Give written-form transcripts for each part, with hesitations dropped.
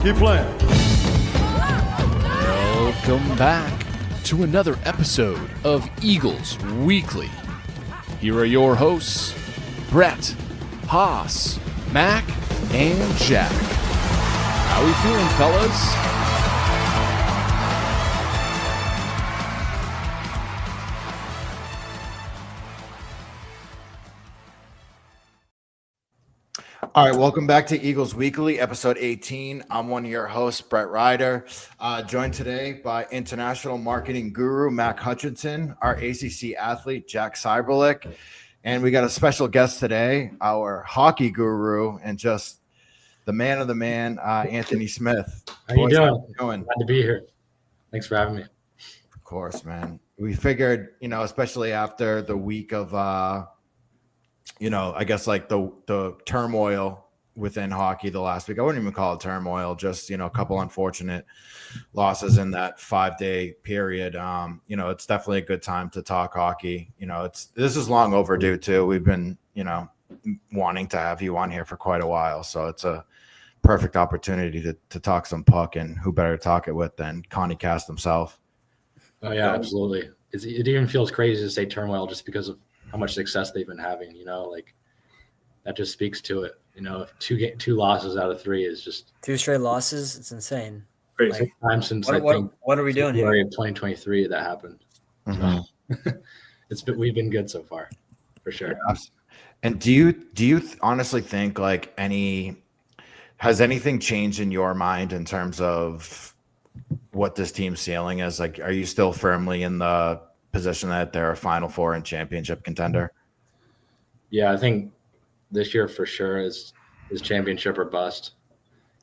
Keep playing. Welcome back to another episode of Eagles Weekly. Here are your hosts, Brett, Haas, Mac, and Jack. How we feeling, fellas? All right, welcome back to Eagles Weekly, episode 18. I'm one of your hosts, Brett Ryder, joined today by international marketing guru Mac Hutchinson, our ACC athlete Jack Cyberlick, and we got a special guest today, our hockey guru and just the man of the man, Anthony Smith. How you doing? Glad to be here. Thanks for having me. Of course, man. We figured, especially after the week of I guess like the turmoil within hockey the last week. I wouldn't even call it turmoil, just, a couple unfortunate losses in that 5-day period. It's definitely a good time to talk hockey. This is long overdue too. We've been, wanting to have you on here for quite a while. So it's a perfect opportunity to talk some puck, and who better to talk it with than Connie Cast himself. Oh yeah, absolutely. It even feels crazy to say turmoil just because of how much success they've been having, like that just speaks to it. Two losses out of 3 is just 2 straight losses. It's insane. Crazy time since what are we doing here? February of 2023 that happened. Mm-hmm. So we've been good so far, for sure. Yeah. And do you honestly think has anything changed in your mind in terms of what this team's ceiling is? Like, are you still firmly in the position that they're a Final Four and championship contender? Yeah, I think this year for sure is championship or bust.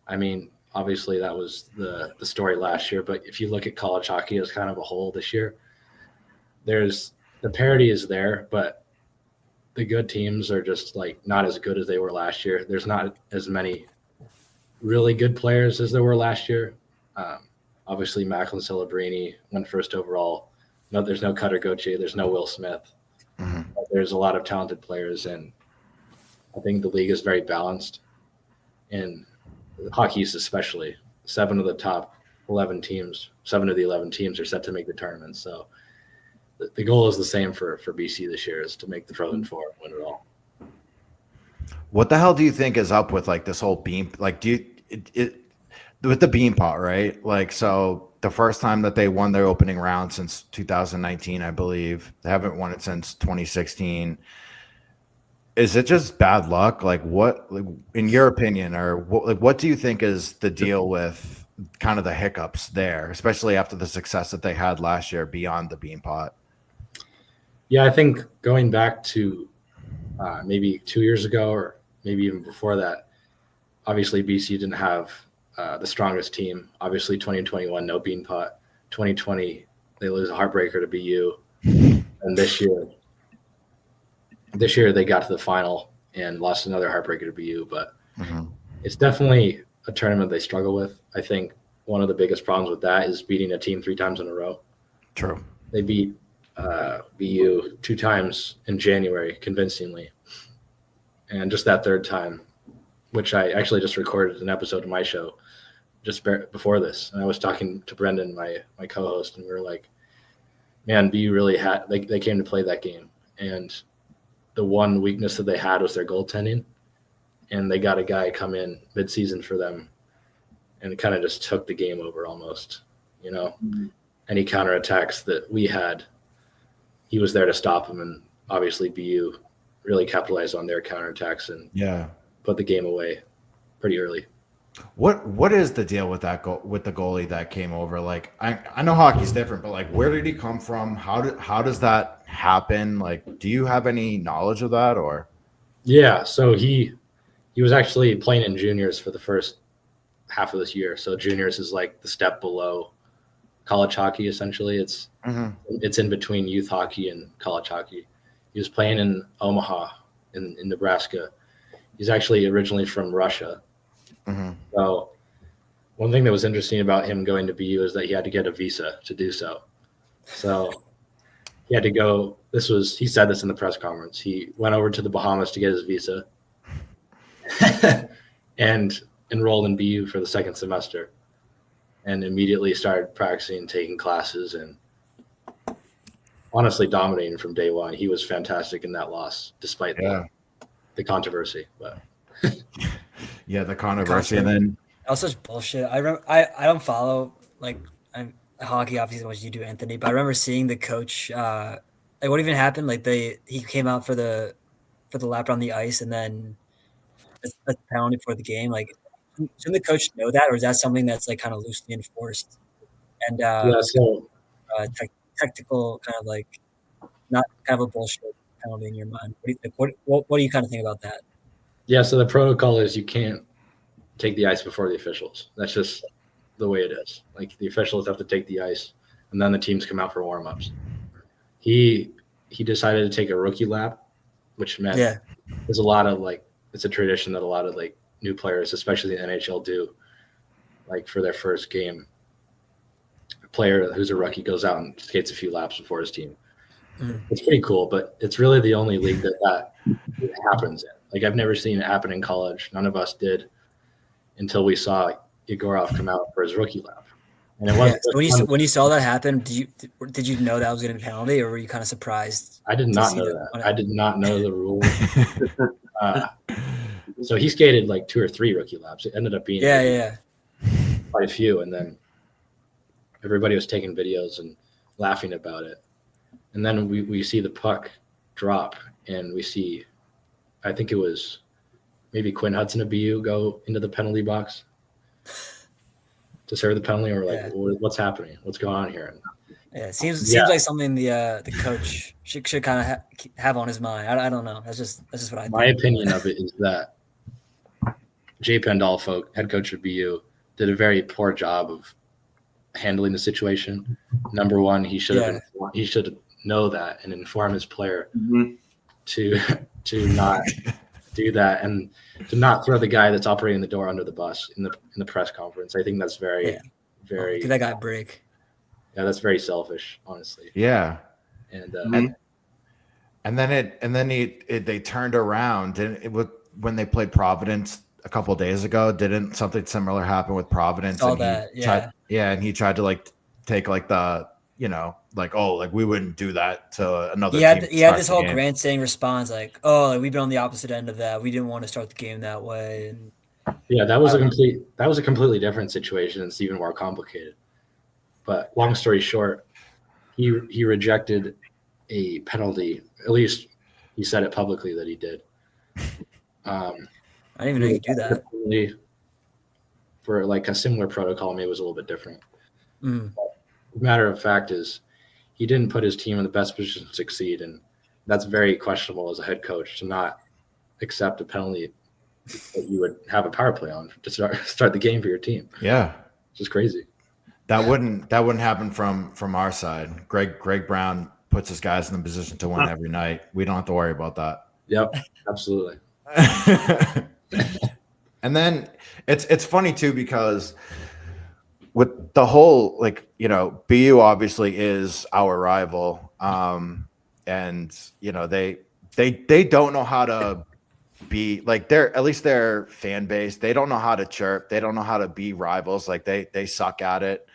I mean, obviously that was the story last year, but if you look at college hockey as kind of a whole this year, the parity is there, but the good teams are just like not as good as they were last year. There's not as many really good players as there were last year. Obviously Macklin Celebrini went first overall. No, there's no Cutter Gauthier. There's no Will Smith. Mm-hmm. There's a lot of talented players, and I think the league is very balanced. In hockey East especially, 7 of the 11 teams are set to make the tournament. So the goal is the same for BC this year, is to make the Frozen Four and win it all. What the hell do you think is up with like this whole beam? Like, with the Beanpot, right? Like, so the first time that they won their opening round since 2019, I believe. They haven't won it since 2016. Is it just bad luck? Like, what, like, in your opinion, or what do you think is the deal with kind of the hiccups there, especially after the success that they had last year beyond the Beanpot? Yeah, I think going back to maybe 2 years ago, or maybe even before that, obviously BC didn't have the strongest team. Obviously 2021, no Beanpot. 2020, they lose a heartbreaker to BU. And this year they got to the final and lost another heartbreaker to BU. But It's definitely a tournament they struggle with. I think one of the biggest problems with that is beating a team 3 times in a row. True. They beat BU 2 times in January convincingly. And just that third time, which I actually just recorded an episode of my show just before this. And I was talking to Brendan, my co-host, and we were like, man, BU really had, they came to play that game. And the one weakness that they had was their goaltending. And they got a guy come in mid-season for them and kind of just took the game over almost, Any counterattacks that we had, he was there to stop them. And obviously BU really capitalized on their counterattacks and put the game away pretty early. What is the deal with that with the goalie that came over? Like, I know hockey's different, but like, where did he come from? How does that happen? Like, do you have any knowledge of that, or? Yeah, so he was actually playing in juniors for the first half of this year. So juniors is like the step below college hockey. Essentially, it's in between youth hockey and college hockey. He was playing in Omaha in Nebraska. He's actually originally from Russia. So one thing that was interesting about him going to BU is that he had to get a visa to do so. So he had to go. He said this in the press conference. He went over to the Bahamas to get his visa. And enrolled in BU for the second semester and immediately started practicing, taking classes, and honestly dominating from day one. He was fantastic in that loss, despite the controversy. But yeah, the controversy, and then that was such bullshit. I remember I don't follow like hockey obviously as much as you do, Anthony, but I remember seeing the coach. Like what even happened? Like he came out for the lap on the ice, and then a penalty for the game. Like, shouldn't the coach know that, or is that something that's like kind of loosely enforced? And so technical kind of like not kind of a bullshit penalty in your mind. What do you kind of think about that? Yeah, so the protocol is you can't take the ice before the officials. That's just the way it is. Like the officials have to take the ice, and then the teams come out for warm-ups. He decided to take a rookie lap, which meant there's a lot of like it's a tradition that a lot of like new players, especially the NHL, do. Like for their first game, a player who's a rookie goes out and skates a few laps before his team. It's pretty cool, but it's really the only league that happens in. Like I've never seen it happen in college. None of us did until we saw Yegorov come out for his rookie lap. And it was when you saw that happen, did you know that was going to be a penalty, or were you kind of surprised? I did not know that. I did not know the rule. So he skated like 2 or 3 rookie laps. It ended up being quite a few, and then everybody was taking videos and laughing about it. And then we see the puck drop, and we see, I think it was maybe Quinn Hudson of BU go into the penalty box to serve the penalty, or like what's happening? What's going on here? It seems like something the coach should kind of have on his mind. I don't know. That's just what I think. My opinion of it is that Jay Pandolfo, head coach of BU, did a very poor job of handling the situation. Number one, he should know that and inform his player to not do that, and to not throw the guy that's operating the door under the bus in the press conference. I think that's very give that guy a break. Yeah, that's very selfish, honestly. Yeah, and then they turned around, and it was when they played Providence a couple of days ago. Didn't something similar happen with Providence? And he tried to like take like the we wouldn't do that to another team. He had this whole grandstanding response like, we've been on the opposite end of that. We didn't want to start the game that way. And that was a completely different situation. It's even more complicated. But long story short, he rejected a penalty. At least he said it publicly that he did. I didn't even know you could do that. For like a similar protocol, maybe it was a little bit different. Matter of fact is he didn't put his team in the best position to succeed, and that's very questionable as a head coach to not accept a penalty that you would have a power play on to start the game for your team. Yeah, it's just crazy. That wouldn't happen from our side. Greg Brown puts his guys in the position to win every night. We don't have to worry about that. Yep, absolutely. And then it's funny too, because with the whole, BU obviously is our rival. And they don't know how to be like at least their fan base. They don't know how to chirp. They don't know how to be rivals. Like they suck at it.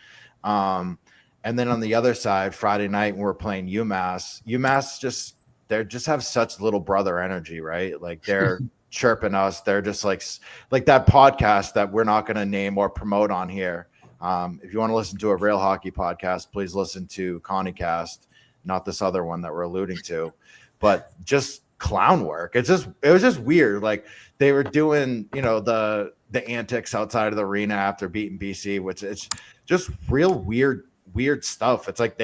And then on the other side, Friday night when we're playing UMass just have such little brother energy, right? Like they're chirping us. They're just like that podcast that we're not going to name or promote on here. If you want to listen to a real hockey podcast, please listen to ConnieCast, not this other one that we're alluding to. But just clown work. It was just weird. Like they were doing, the antics outside of the arena after beating BC, which it's just real weird stuff. It's like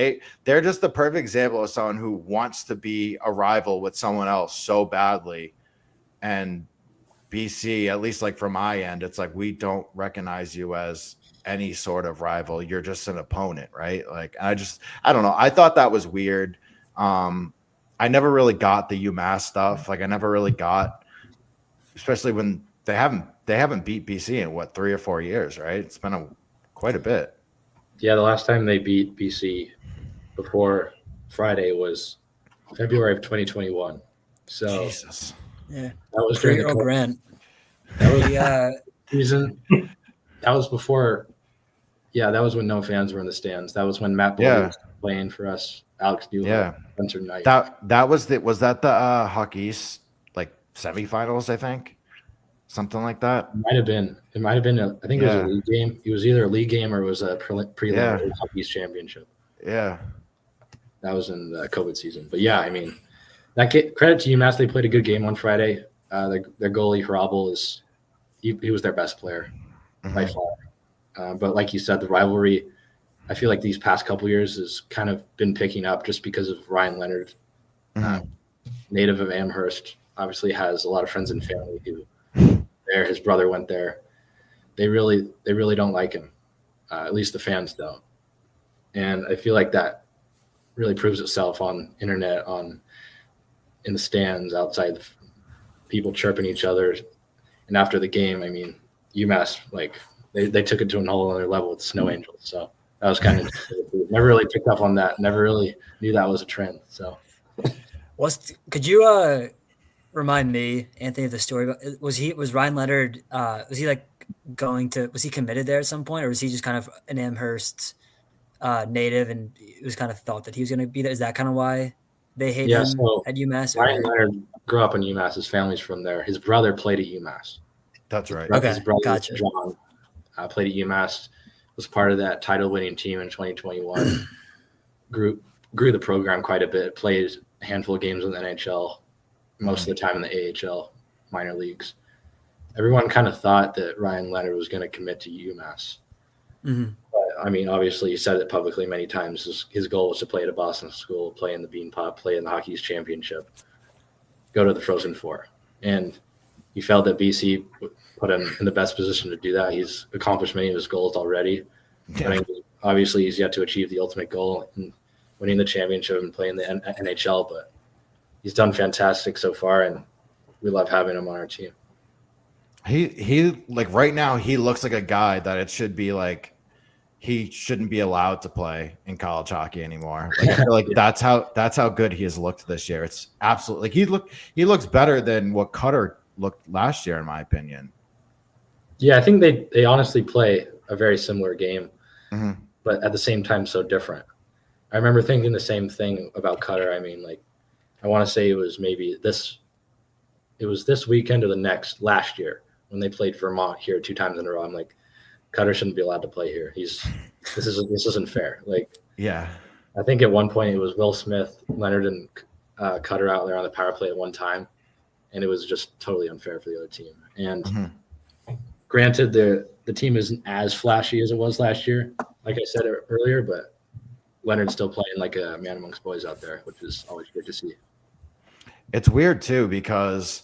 they're just the perfect example of someone who wants to be a rival with someone else so badly. And BC, at least like from my end, it's like we don't recognize you as any sort of rival. You're just an opponent, right? Like I don't know. I thought that was weird. I never really got the UMass stuff. Like I never really got, especially when they haven't beat BC in 3 or 4 years, right? It's been quite a bit. Yeah, the last time they beat BC before Friday was February of 2021. So Jesus. Yeah, that was during Grant. season. That was before. Yeah, that was when no fans were in the stands. That was when Matt Boyd Yeah. was playing for us. Alex Duhart, Yeah. Spencer Knight. That was the Hockey East like semifinals, I think, something like that. It might have been. I think it was a Yeah. league game. It was either a league game or it was a prelim Yeah. of the Hockey East championship. Yeah. That was in the COVID season. But yeah, I mean, credit to UMass. They played a good game on Friday. Their goalie Hrabal he was their best player by far. But like you said, the rivalry, I feel like these past couple years has kind of been picking up just because of Ryan Leonard, native of Amherst. Obviously has a lot of friends and family who there. His brother went there. They really don't like him. At least the fans don't. And I feel like that really proves itself on internet, in the stands, outside, people chirping each other. And after the game, I mean, UMass, like they took it to a whole other level with Snow Angels. So that was kind of never really picked up on that. Never really knew that was a trend. So could you remind me, Anthony, of the story about was Ryan Leonard was he committed there at some point, or was he just kind of an Amherst native and it was kind of thought that he was going to be there? Is that kind of why they hate him at UMass? Ryan Leonard grew up in UMass. His family's from there. His brother played at UMass. That's right. Okay, his brother, gotcha. John, played at UMass, was part of that title-winning team in 2021. grew the program quite a bit. Played a handful of games in the NHL, most of the time in the AHL minor leagues. Everyone kind of thought that Ryan Leonard was going to commit to UMass. Mm-hmm. But, I mean, obviously, he said it publicly many times. His goal was to play at a Boston school, play in the Beanpot, play in the Hockey East Championship, go to the Frozen Four. And he felt that BC put him in the best position to do that. He's accomplished many of his goals already. Yeah. I mean, obviously, he's yet to achieve the ultimate goal in winning the championship and playing the NHL, but he's done fantastic so far, and we love having him on our team. He like right now he looks like a guy that it should be like he shouldn't be allowed to play in college hockey anymore. Like, I feel like that's how good he has looked this year. It's absolutely like he looks better than what Cutter looked last year, in my opinion. Yeah, I think they honestly play a very similar game, Mm-hmm. but at the same time so different. I remember thinking the same thing about Cutter. I mean, like, I want to say it was this weekend or the next last year when they played Vermont here 2 times in a row. I'm like, Cutter shouldn't be allowed to play here. This isn't fair. Like, Yeah. I think at one point it was Will Smith, Leonard, and Cutter out there on the power play at one time, and it was just totally unfair for the other team. And granted, the team isn't as flashy as it was last year, like I said earlier, but Leonard's still playing like a man amongst boys out there, which is always good to see. It's weird too because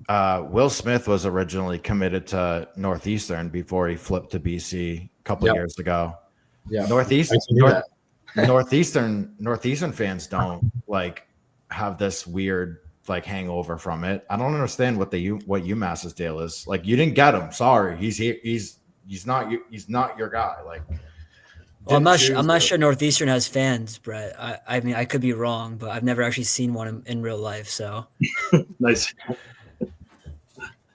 Will Smith was originally committed to Northeastern before he flipped to BC a couple of years ago. Yeah, Northeastern fans don't like have this weird like hangover from it. I don't understand what UMass's deal is. Like, you didn't get him. Sorry, he's here. He's not your guy. Like, well, I'm not sure Northeastern has fans, Brett. I mean, I could be wrong, but I've never actually seen one in real life. So Nice.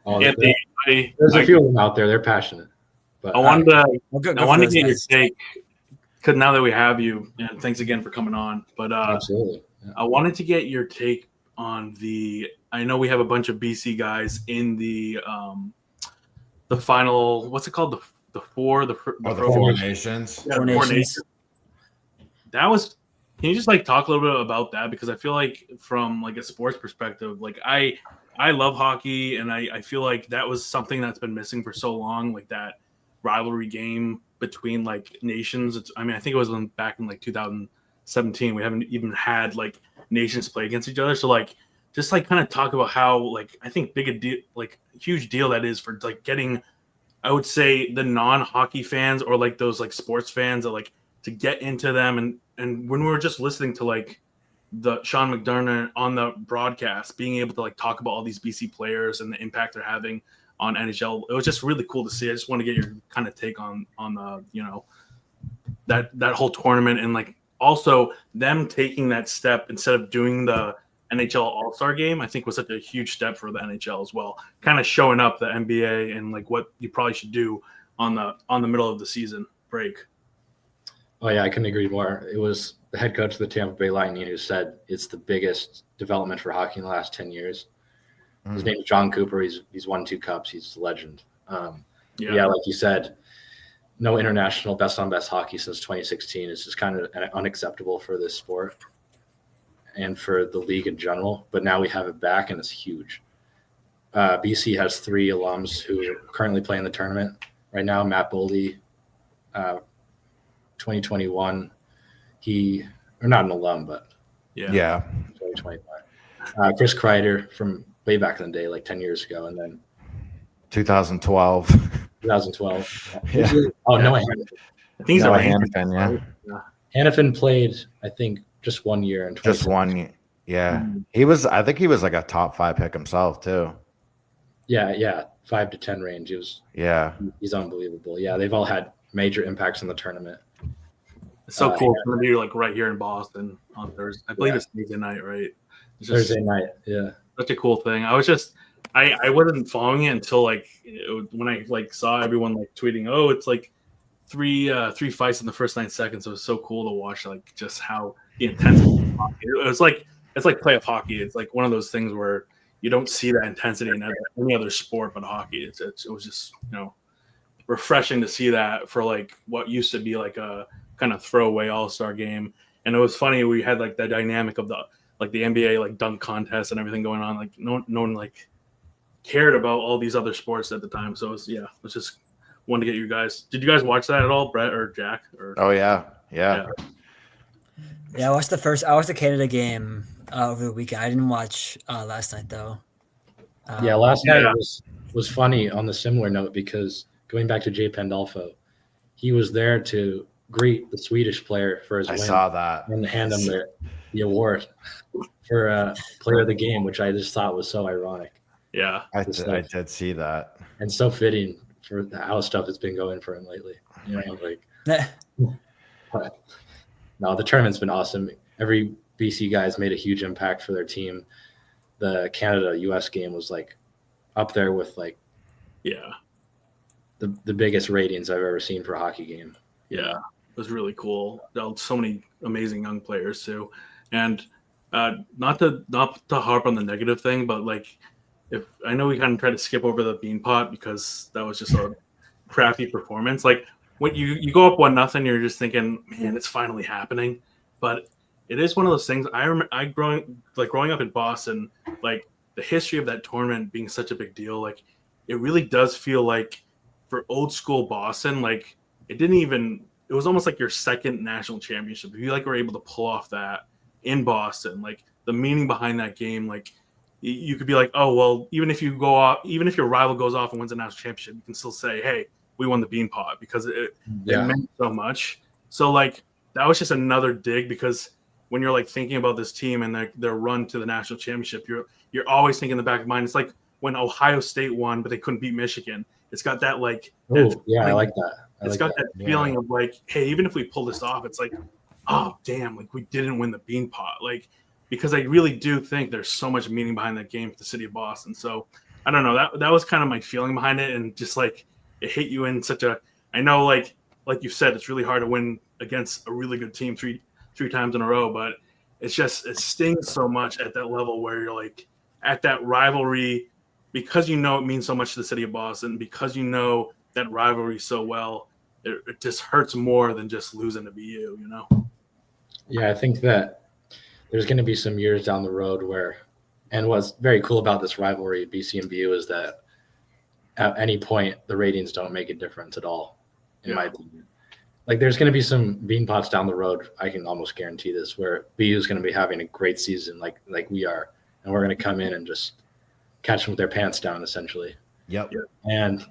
There's a few of them out there. They're passionate. But I wanted to get guys. your take, because now that we have you, and thanks again for coming on. But absolutely, I wanted to get your take on I know we have a bunch of BC guys in the final. What's it called? The Four Nations. Yeah, Four Nations. That was. Can you just like talk a little bit about that? Because I feel like from like a sports perspective, like I love hockey, and I feel like that was something that's been missing for so long, like that rivalry game between like nations. I think it was back in like 2017. We haven't even had like nations play against each other. So like, just like kind of talk about how like I think huge deal that is for like getting, I would say, the non-hockey fans or like those like sports fans that like to get into them. And when we were just listening to like the Sean McDermott on the broadcast, being able to like talk about all these BC players and the impact they're having on NHL, it was just really cool to see. I just want to get your kind of take on the, you know, that whole tournament, and like also them taking that step instead of doing the NHL All-Star game, I think was such a huge step for the NHL as well. Kind of showing up the NBA and like what you probably should do on the middle of the season break. Oh yeah, I couldn't agree more. It was the head coach of the Tampa Bay Lightning who said it's the biggest development for hockey in the last 10 years. His name is John Cooper. He's won 2 cups. He's a legend. Yeah, like you said, no international best on best hockey since 2016. It's just kind of unacceptable for this sport and for the league in general. But now we have it back, and it's huge. BC has 3 alums who are currently playing the tournament right now. Matt Boldy, 2021. Or not an alum, but Yeah. 2021. Chris Kreider from way back in the day, like 10 years ago, and then 2012. 2012. Yeah. Oh, Noah I think he's Noah a Ranger. Hannafin, yeah. Hannafin played, I think, just 1 year in Just 1. Yeah. I think he was like a top 5 pick himself too. Yeah, 5 to 10 range. He's unbelievable. Yeah, they've all had major impacts in the tournament. It's so cool. It's going to be like right here in Boston on Thursday. I believe it's Thursday night, right? It's just Thursday night. Yeah. such a cool thing. I wasn't following it until like when I like saw everyone like tweeting, oh, it's like three fights in the first 9 seconds. It was so cool to watch, like just how the intensity of hockey. It's like playoff hockey. It's like one of those things where you don't see that intensity in any other sport but hockey. It was just refreshing to see that for like what used to be like a kind of throwaway all-star game. And it was funny, we had like the dynamic of the NBA like dunk contest and everything going on. Like no one like cared about all these other sports at the time. So it was just wanted to get you guys. Did you guys watch that at all, Brett or Jack? Oh yeah. Yeah, I watched the Canada game over the weekend. I didn't watch last night though. Last night was funny on the similar note because going back to Jay Pandolfo, he was there to greet the Swedish player for his win. I saw that. And hand him the award for player of the game, which I just thought was so ironic. Yeah. I did see that. And so fitting for how stuff has been going for him lately. No, the tournament's been awesome. Every BC guy's made a huge impact for their team. The Canada-US game was like up there with like the biggest ratings I've ever seen for a hockey game. Yeah, it was really cool. So many amazing young players too, and not to harp on the negative thing, but like if I know we kind of tried to skip over the Beanpot because that was just a crappy performance. Like when you go up 1-0, you're just thinking, man, it's finally happening. But it is one of those things. I remember growing up in Boston, like the history of that tournament being such a big deal. Like it really does feel like for old school Boston, like it was almost like your second national championship. If you like were able to pull off that in Boston, like the meaning behind that game, like you could be like, oh, well, even if your rival goes off and wins a national championship, you can still say, hey, we won the Beanpot because it meant so much. So like that was just another dig because when you're like thinking about this team and their run to the national championship, you're always thinking in the back of mind. It's like when Ohio State won, but they couldn't beat Michigan. It's got that like, I like that. It's got that feeling of like, hey, even if we pull this off, it's like, oh damn, like we didn't win the Beanpot. Like because I really do think there's so much meaning behind that game for the city of Boston. So I don't know, that was kind of my feeling behind it, and just like it hit you in such a. I know like you said, it's really hard to win against a really good team three times in a row, but it stings so much at that level where you're like at that rivalry because it means so much to the city of Boston, because that rivalry so well, it just hurts more than just losing to BU, Yeah, I think that there's going to be some years down the road and what's very cool about this rivalry, BC and BU, is that at any point the ratings don't make a difference at all, in my opinion. Like there's going to be some Beanpots down the road, I can almost guarantee this, where BU is going to be having a great season like we are, and we're going to come in and just catch them with their pants down, essentially. Yep. And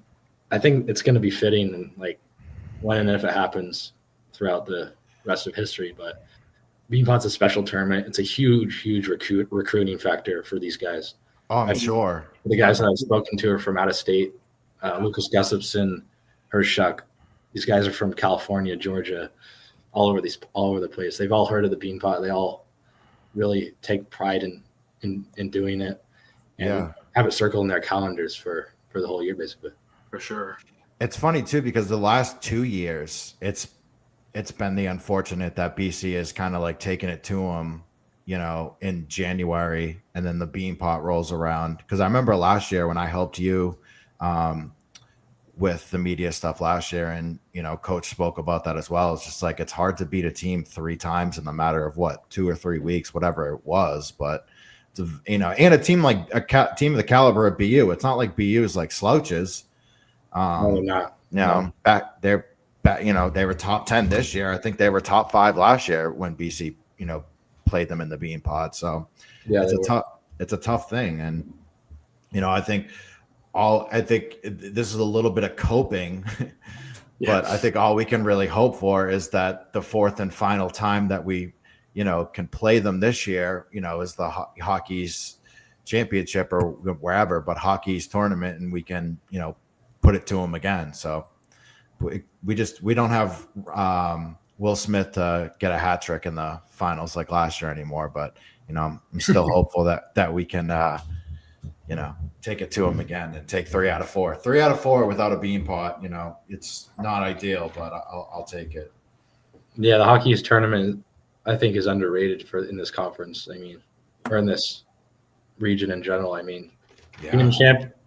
I think it's going to be fitting, and like when and if it happens throughout the rest of history. But Beanpot's a special tournament. It's a huge recruiting factor for these guys. Oh, I'm sure. The guys that I've spoken to are from out of state. Lucas Gustafson, Hershuk. These guys are from California, Georgia, all over the place. They've all heard of the Beanpot. They all really take pride in in doing it, and Yeah. have it circled in their calendars for the whole year, basically. For sure. It's funny too because the last 2 years, it's been the unfortunate that BC is kind of like taking it to them, in January, and then the bean pot rolls around. Because I remember last year when I helped you with the media stuff last year, and Coach spoke about that as well. It's just like it's hard to beat a team 3 times in the matter of 2 or 3 weeks, whatever it was, but. And a team like team of the caliber of BU, it's not like BU is like slouches. No, they're not. No. They were top 10 this year. I think they were top 5 last year when BC, played them in the bean pod. So Yeah, it's a tough thing. And, I think this is a little bit of coping, but I think all we can really hope for is that the 4th and final time that we, can play them this year, is the hockey's championship or wherever, but hockey's tournament, and we can, put it to them again. So we don't have Will Smith to get a hat trick in the finals like last year anymore, but I'm still hopeful that we can take it to him again and take 3 out of 4. 3 out of 4 without a bean pot, it's not ideal, but I'll take it. Yeah, the hockey's tournament I think is underrated in this conference. I mean, or in this region in general. I mean, being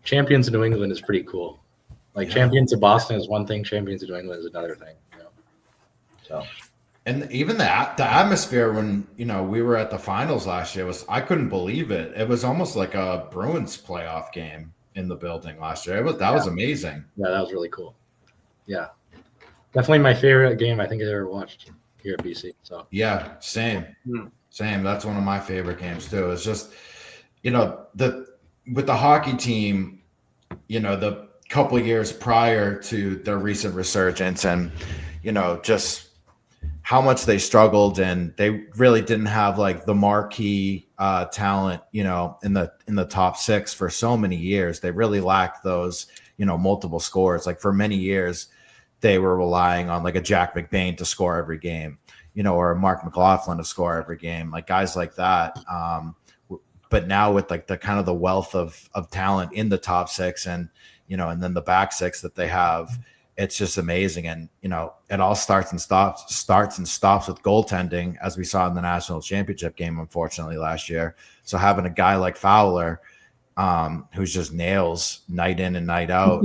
champions of New England is pretty cool. Like champions of Boston is one thing, champions of New England is another thing. So, and even the atmosphere when we were at the finals last year I couldn't believe it. It was almost like a Bruins playoff game in the building last year. That was amazing. Yeah, that was really cool. Yeah, definitely my favorite game I think I've ever watched here at BC. So yeah, same. That's one of my favorite games too. It's just with the hockey team, the couple of years prior to their recent resurgence, and just how much they struggled, and they really didn't have like the marquee talent in the top 6 for so many years. They really lacked those multiple scores. Like for many years they were relying on like a Jack McBain to score every game, or a Mark McLaughlin to score every game, like guys like that. But now with like the kind of the wealth of talent in the top 6 and and then the back 6 that they have, it's just amazing. And it all starts and stops with goaltending, as we saw in the national championship game, unfortunately, last year. So having a guy like Fowler, who's just nails night in and night out,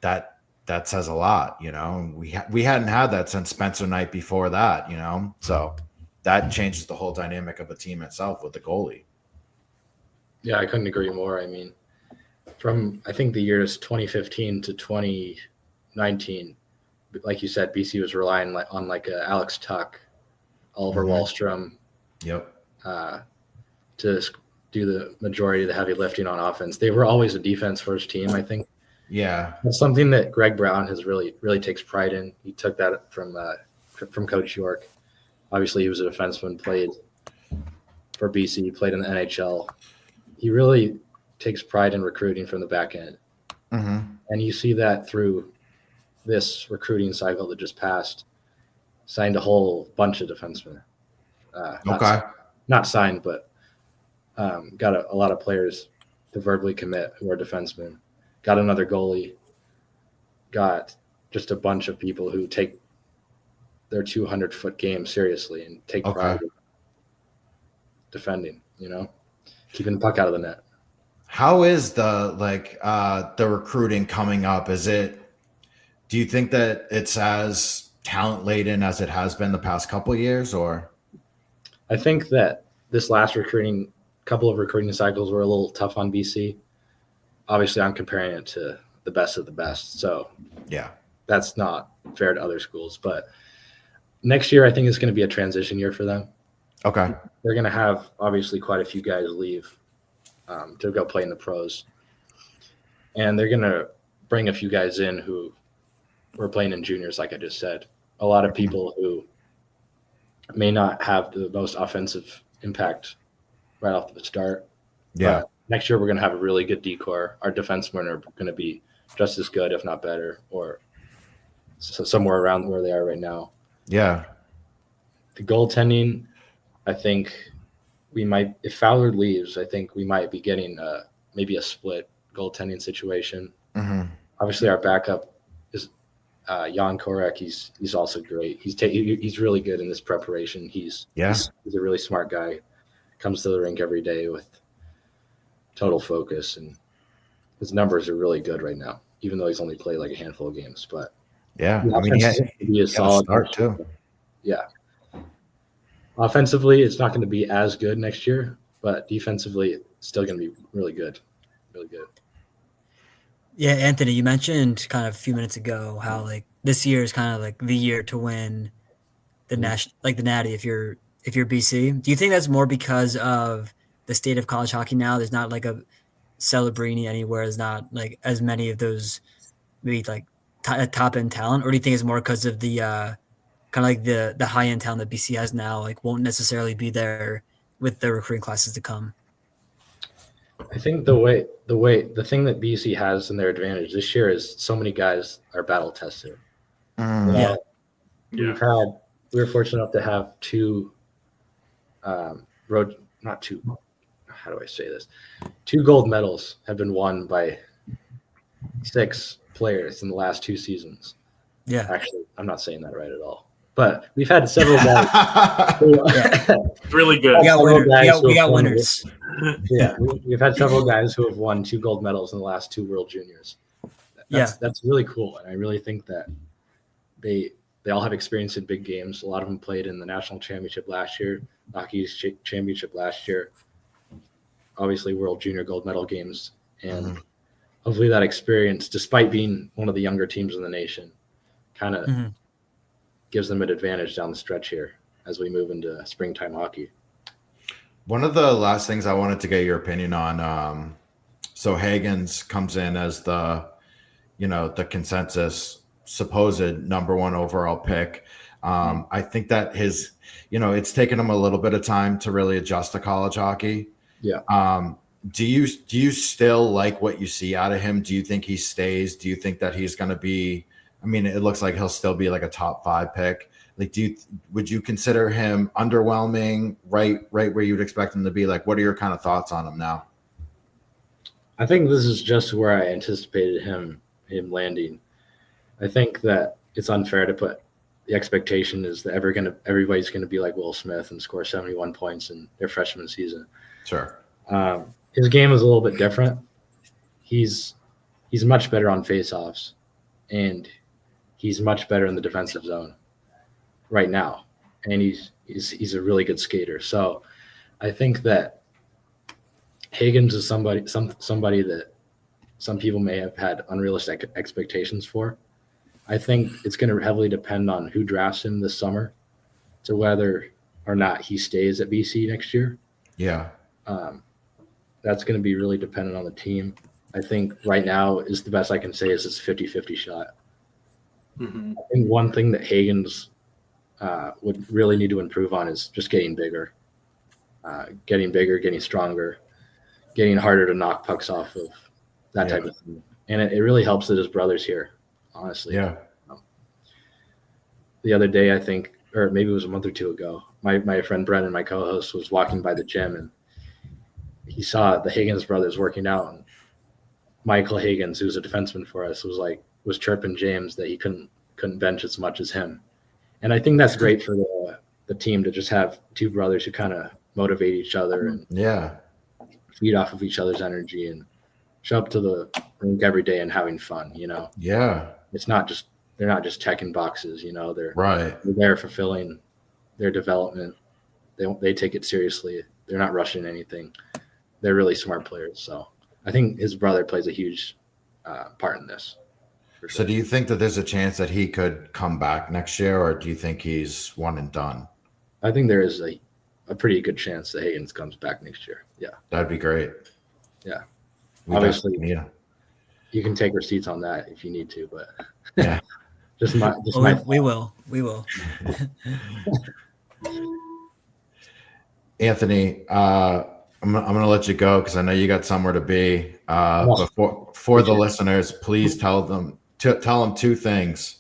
that says a lot. We hadn't had that since Spencer Knight before that. So that changes the whole dynamic of a team itself with the goalie. Yeah, I couldn't agree more. I mean, from I think the years 2015 to 2019, like you said, BC was relying on Alex Tuck, Oliver Wahlstrom, to do the majority of the heavy lifting on offense. They were always a defense first team, I think. Yeah, that's something that Greg Brown has really takes pride in. He took that from Coach York. Obviously, he was a defenseman, played for BC, played in the NHL. He really takes pride in recruiting from the back end. And you see that through this recruiting cycle that just passed. Signed a whole bunch of defensemen. Not signed, but got a lot of players to verbally commit who are defensemen. Got another goalie. Got just a bunch of people who take their 200-foot game seriously and take pride in defending, keeping the puck out of the net. How is the recruiting coming up? Do you think that it's as talent laden as it has been the past couple of years, or? I think that this last couple of recruiting cycles were a little tough on BC. Obviously, I'm comparing it to the best of the best. So yeah, that's not fair to other schools, but next year, I think it's going to be a transition year for them. Okay. They're going to have obviously quite a few guys leave to go play in the pros. And they're going to bring a few guys in who were playing in juniors, like I just said. A lot of people who may not have the most offensive impact right off the start. Yeah. But next year, we're going to have a really good decor. Our defensemen are going to be just as good, if not better, or somewhere around where they are right now. Yeah. The goaltending, I think we might, if Fowler leaves, I think we might be getting maybe a split goaltending situation. Mm-hmm. Obviously, our backup is Jan Korek. He's also great. He's really good in this preparation. He's a really smart guy. Comes to the rink every day with total focus, and his numbers are really good right now. Even though he's only played like a handful of games, but yeah, I mean, he is solid start too. Yeah. Offensively, it's not going to be as good next year, but defensively, it's still going to be really good. Really good. Yeah, Anthony, you mentioned kind of a few minutes ago how like this year is kind of like the year to win the the Natty if you're BC. Do you think that's more because of the state of college hockey now? There's not like a Celebrini anywhere. There's not like as many of those maybe like top end talent, or do you think it's more because of the kind of like the high end talent that BC has now, like won't necessarily be there with the recruiting classes to come? I think the thing that BC has in their advantage this year is so many guys are battle tested. Yeah. We were fortunate enough to have two gold medals have been won by 6 players in the last 2 seasons. Yeah. Actually, I'm not saying that right at all. But we've had several guys. Really good. We got winners. Yeah, we've had several guys who have won 2 gold medals in the last 2 World Juniors. That's really cool, and I really think that they all have experience in big games. A lot of them played in the national championship last year, Hockey's championship last year, obviously World Junior gold medal games, and hopefully that experience, despite being one of the younger teams in the nation, kind of gives them an advantage down the stretch here as we move into springtime hockey. One of the last things I wanted to get your opinion on, so Hagens comes in as the consensus supposed number 1 overall pick. I think that it's taken him a little bit of time to really adjust to college hockey. Yeah. Do you still like what you see out of him? Do you think he stays? Do you think that he's going to be, I mean, it looks like he'll still be like a top 5 pick. Like, would you consider him underwhelming, right where you'd expect him to be? Like, what are your kind of thoughts on him now? I think this is just where I anticipated him landing. I think that it's unfair to put the expectation is that everybody's gonna be like Will Smith and score 71 points in their freshman season. Sure. His game is a little bit different. He's much better on faceoffs, and he's much better in the defensive zone right now, and he's a really good skater. So I think that Hagens is somebody that some people may have had unrealistic expectations for. I think it's going to heavily depend on who drafts him this summer to whether or not he stays at BC next year. Yeah. That's going to be really dependent on the team. I think right now is the best I can say is it's 50-50 shot. I think one thing that Hagens would really need to improve on is just getting bigger, getting stronger, getting harder to knock pucks off of that type of thing. And it really helps that his brother's here, honestly. Yeah. The other day, I think, or maybe it was a month or 2 ago, my friend Brennan, my co-host, was walking by the gym, and he saw the Hagens brothers working out. And Michael Hagens, who's a defenseman for us, was chirping James that he couldn't bench as much as him. And I think that's great for the team to just have 2 brothers who kind of motivate each other and feed off of each other's energy and show up to the rink every day and having fun, Yeah. They're not just checking boxes, they're Right. there fulfilling their development. They take it seriously. They're not rushing anything. They're really smart players. So I think his brother plays a huge part in this. So do you think that there's a chance that he could come back next year, or do you think he's one and done? I think there is a pretty good chance that Hagens comes back next year. Yeah. That'd be great. Yeah. We Obviously, definitely need him. You can take receipts on that if you need to, but Yeah. We will. Anthony, I'm gonna let you go because I know you got somewhere to be. But for the listeners, please tell them 2 things.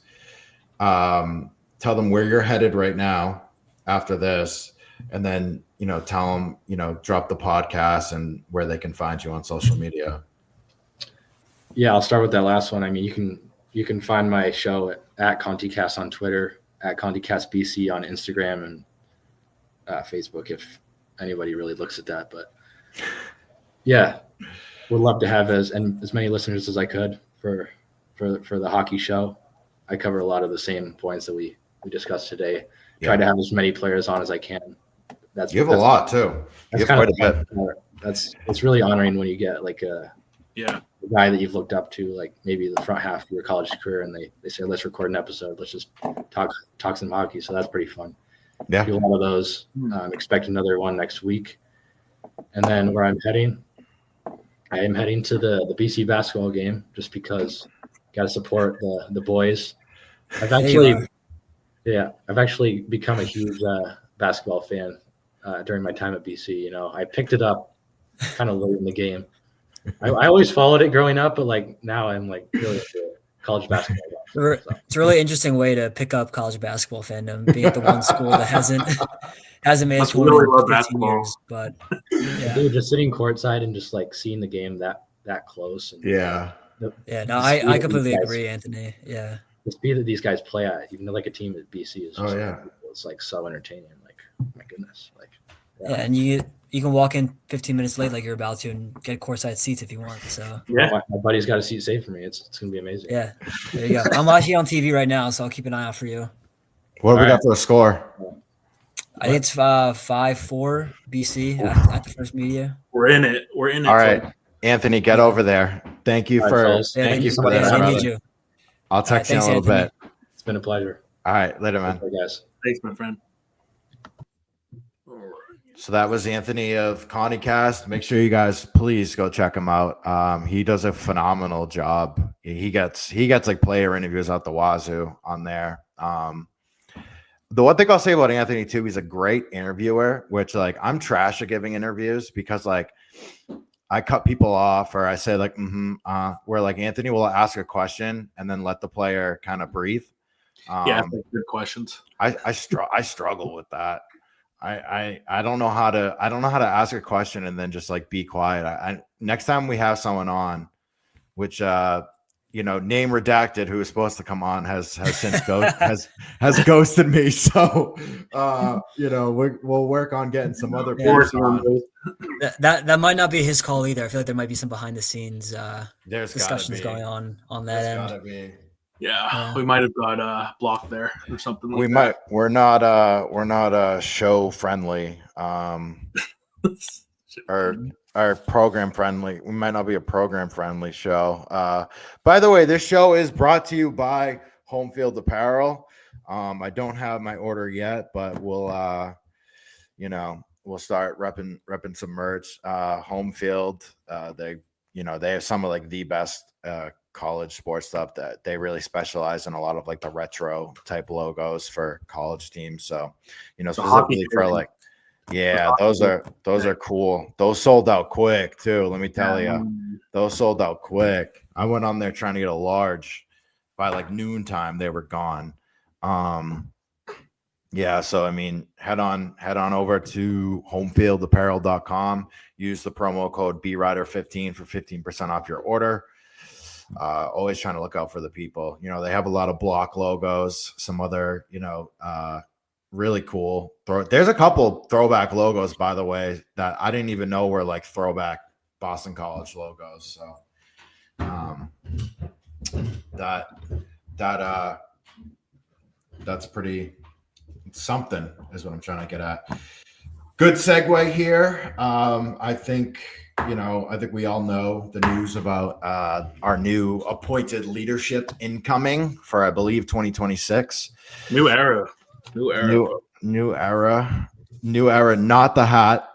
Tell them where you're headed right now after this. and then, tell them, drop the podcast and where they can find you on social media. Yeah, I'll start with that last one. I mean, you can find my show at ContiCast on Twitter, at ContiCast BC on Instagram and Facebook, if anybody really looks at that. But yeah, would love to have as many listeners as I could for the hockey show. I cover a lot of the same points that we discussed today. Try to have as many players on as I can. You have a lot too. You have quite a bit. It's really honoring when you get like a guy that you've looked up to, like maybe the front half of your college career, and they say, let's record an episode. Let's just talk some hockey. So that's pretty fun. Yeah. Do a lot of those. Expect another one next week. And then where I'm heading, I am heading to the BC basketball game just because got to support the boys. I've actually become a huge basketball fan during my time at BC. I picked it up kind of late in the game. I always followed it growing up, but like now I'm like really into college basketball. So. It's a really interesting way to pick up college basketball fandom, being at the one school that hasn't made it to really 15 years. But yeah, dude, just sitting courtside and just like seeing the game that close. And, I completely agree, Anthony. Yeah, the speed that these guys play at, even like a team at BC is just it's like so entertaining. Like, my goodness, like and you can walk in 15 minutes late like you're about to and get courtside seats if you want. So my buddy's got a seat saved for me. It's gonna be amazing. Yeah, there you go. I'm watching on TV right now, so I'll keep an eye out for you. What do we got for a score? I think it's 5-4 BC at the First Media. We're in it. All right, Anthony, get over there. Thank you thank you for that. I need you. I'll text you in a little bit. It's been a pleasure. All right, later, man. Bye, guys. Thanks, my friend. So that was Anthony of ContiCast. Make sure you guys please go check him out. He does a phenomenal job. He gets like player interviews out the wazoo on there. The one thing I'll say about Anthony too, he's a great interviewer, which like I'm trash at giving interviews because like I cut people off or I say like, where like Anthony will ask a question and then let the player kind of breathe. Good questions. I struggle with that. I don't know how to ask a question and then just like be quiet. Next time we have someone on, which name redacted, who is supposed to come on has since has ghosted me. So we'll work on getting some other people on. That might not be his call either. I feel like there might be some behind the scenes discussions going on that end. Gotta be. Yeah, we might have got blocked there or something. We might. We're not show friendly. Our program friendly. We might not be a program friendly show. By the way, this show is brought to you by Home Field Apparel. I don't have my order yet, but we'll start repping some merch. Home Field. They have some of like the best college sports stuff. That they really specialize in a lot of like the retro type logos for college teams. So, specifically for like, those are cool. Those sold out quick too. Let me tell you, those sold out quick. I went on there trying to get a large by like noontime. They were gone. So I mean, head on over to homefieldapparel.com. Use the promo code BRider15 for 15% off your order. Always trying to look out for the people. They have a lot of block logos, some other, really cool. There's a couple throwback logos, by the way, that I didn't even know were like throwback Boston College logos. So that's pretty something is what I'm trying to get at. Good segue here. I think we all know the news about our new appointed leadership incoming for, I believe, 2026. New era. Not the hat.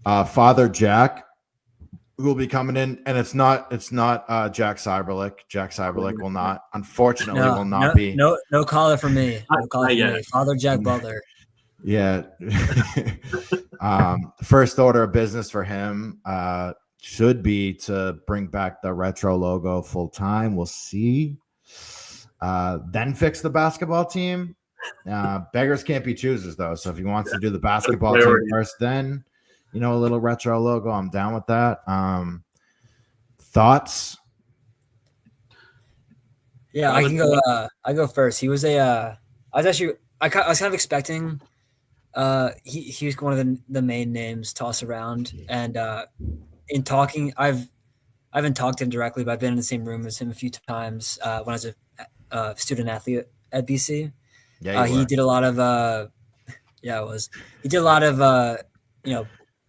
Father Jack will be coming in, and it's not Jack Cyberlick. Jack Cyberlick will not, unfortunately, be. No caller from me. No caller from me. Father Jack Butler. Yeah. First order of business for him should be to bring back the retro logo full time. We'll see. Then fix the basketball team. Beggars can't be choosers, though. So if he wants to do the basketball team priority. first, then a little retro logo, I'm down with that. Thoughts? Yeah, I can go. I go first. He was I was kind of expecting. He was one of the main names tossed around, and in talking, I haven't talked to him directly, but I've been in the same room as him a few times when I was a student athlete at BC. Yeah, he did a lot of he did a lot of a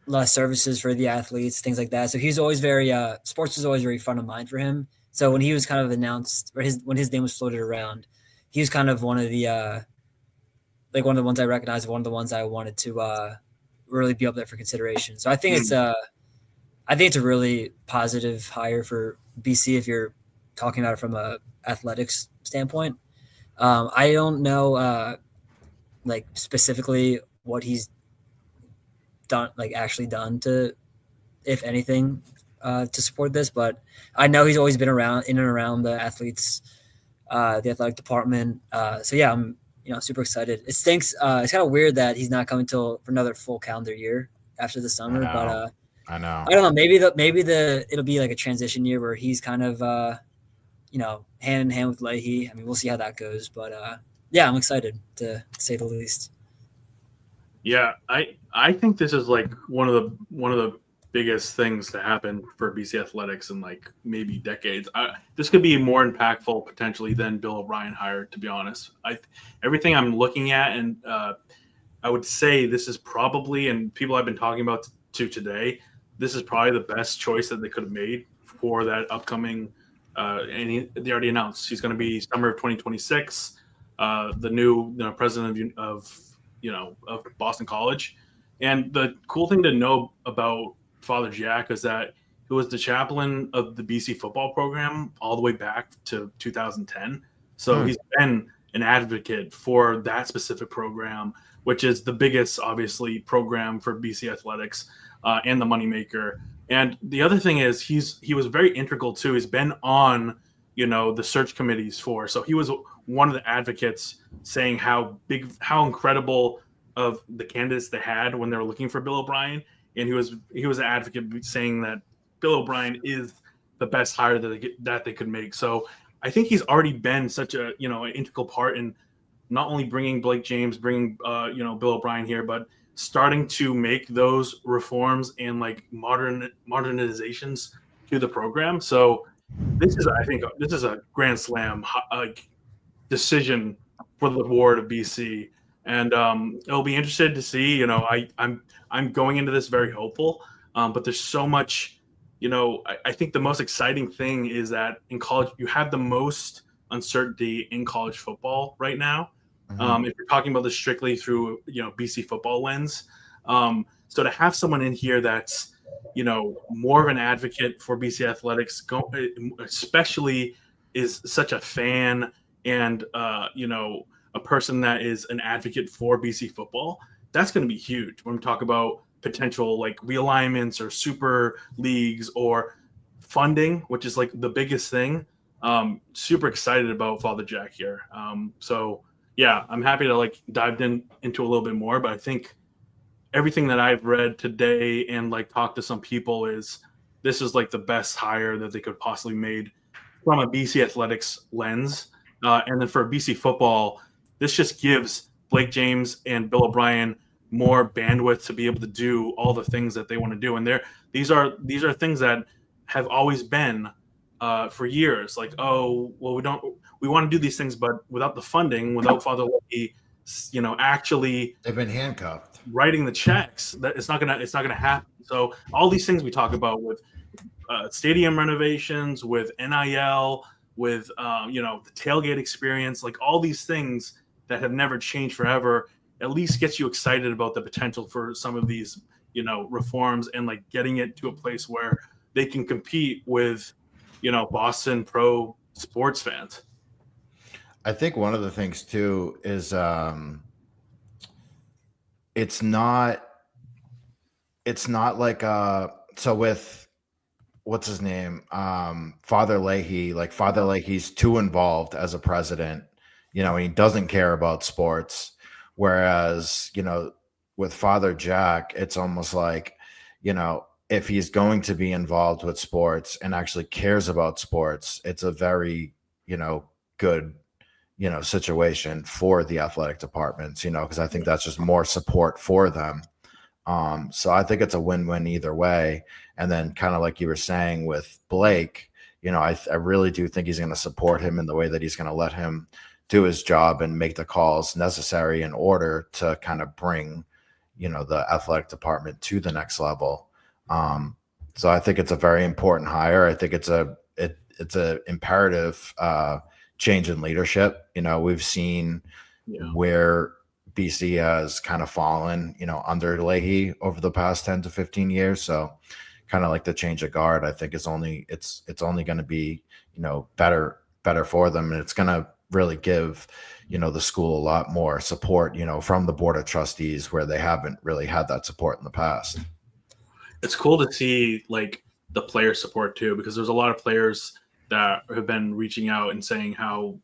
lot of services for the athletes, things like that. So he was always very sports was always very front of mind for him. So when he was kind of announced, or when his name was floated around, he was kind of one of the one of the ones I recognized, one of the ones I wanted to really be up there for consideration. So I think it's a really positive hire for BC if you're talking about it from a athletics standpoint. I don't know specifically what he's done, actually done to, if anything, to support this, but I know he's always been in and around the athletes, the athletic department. So yeah, I'm super excited. It stinks. It's kind of weird that he's not coming for another full calendar year after the summer, but I know. I don't know. Maybe it'll be like a transition year where he's kind of hand in hand with Leahy. I mean, we'll see how that goes, but yeah, I'm excited to say the least. Yeah, I think this is like one of the biggest things to happen for BC athletics in maybe decades. This could be more impactful potentially than Bill O'Brien hired, to be honest. Everything I'm looking at, and I would say this is probably, and people I've been talking about to today, this is probably the best choice that they could have made for that upcoming. And they already announced he's going to be summer of 2026. The new president of Boston College, and the cool thing to know about Father Jack is that he was the chaplain of the BC football program all the way back to 2010. So he's been an advocate for that specific program, which is the biggest, obviously, program for BC athletics and the moneymaker. And the other thing is he was very integral too. He's been on, the search committees so he was one of the advocates saying how incredible of the candidates they had when they were looking for Bill O'Brien. And he was an advocate saying that Bill O'Brien is the best hire that they could make. So I think he's already been such an integral part in not only bringing Blake James, bringing Bill O'Brien here, but starting to make those reforms and modernizations to the program. So I think this is a grand slam decision for the board of BC, and it'll be interested to see. I'm going into this very hopeful, but there's so much. I think the most exciting thing is that in college you have the most uncertainty in college football right now. If you're talking about this strictly through BC football lens, so to have someone in here that's more of an advocate for BC athletics, especially is such a fan and a person that is an advocate for BC football, that's going to be huge when we talk about potential realignments or super leagues or funding, which is the biggest thing. Super excited about Father Jack here. So yeah, I'm happy to dive into a little bit more, but I think everything that I've read today and talked to some people is this is the best hire that they could possibly made from a BC athletics lens. And then for BC football, this just gives Blake James and Bill O'Brien more bandwidth to be able to do all the things that they want to do. And these are things that have always been for years. We want to do these things, but without the funding, without Father Leahy, actually they've been handcuffed, writing the checks, that it's not gonna happen. So all these things we talk about with stadium renovations, with NIL, with the tailgate experience, all these things that have never changed forever, at least gets you excited about the potential for some of these reforms and getting it to a place where they can compete with Boston pro sports fans. I think one of the things too is it's not so with what's his name, Father Leahy, Father Leahy's too involved as a president. he doesn't care about sports. Whereas, with Father Jack, it's almost like, if he's going to be involved with sports and actually cares about sports, it's a very, good, situation for the athletic departments, because I think that's just more support for them. So I think it's a win-win either way. And then kind of like you were saying with Blake, I really do think he's going to support him in the way that he's going to let him do his job and make the calls necessary in order to kind of bring, the athletic department to the next level. So I think it's a very important hire. I think it's a imperative change in leadership. We've seen where BC has kind of fallen, under Leahy over the past 10 to 15 years. So kind of like the change of guard, I think it's only going to be, better for them. And it's going to really give, the school a lot more support, from the board of trustees, where they haven't really had that support in the past. It's cool to see like the player support too, because there's a lot of players that have been reaching out and saying how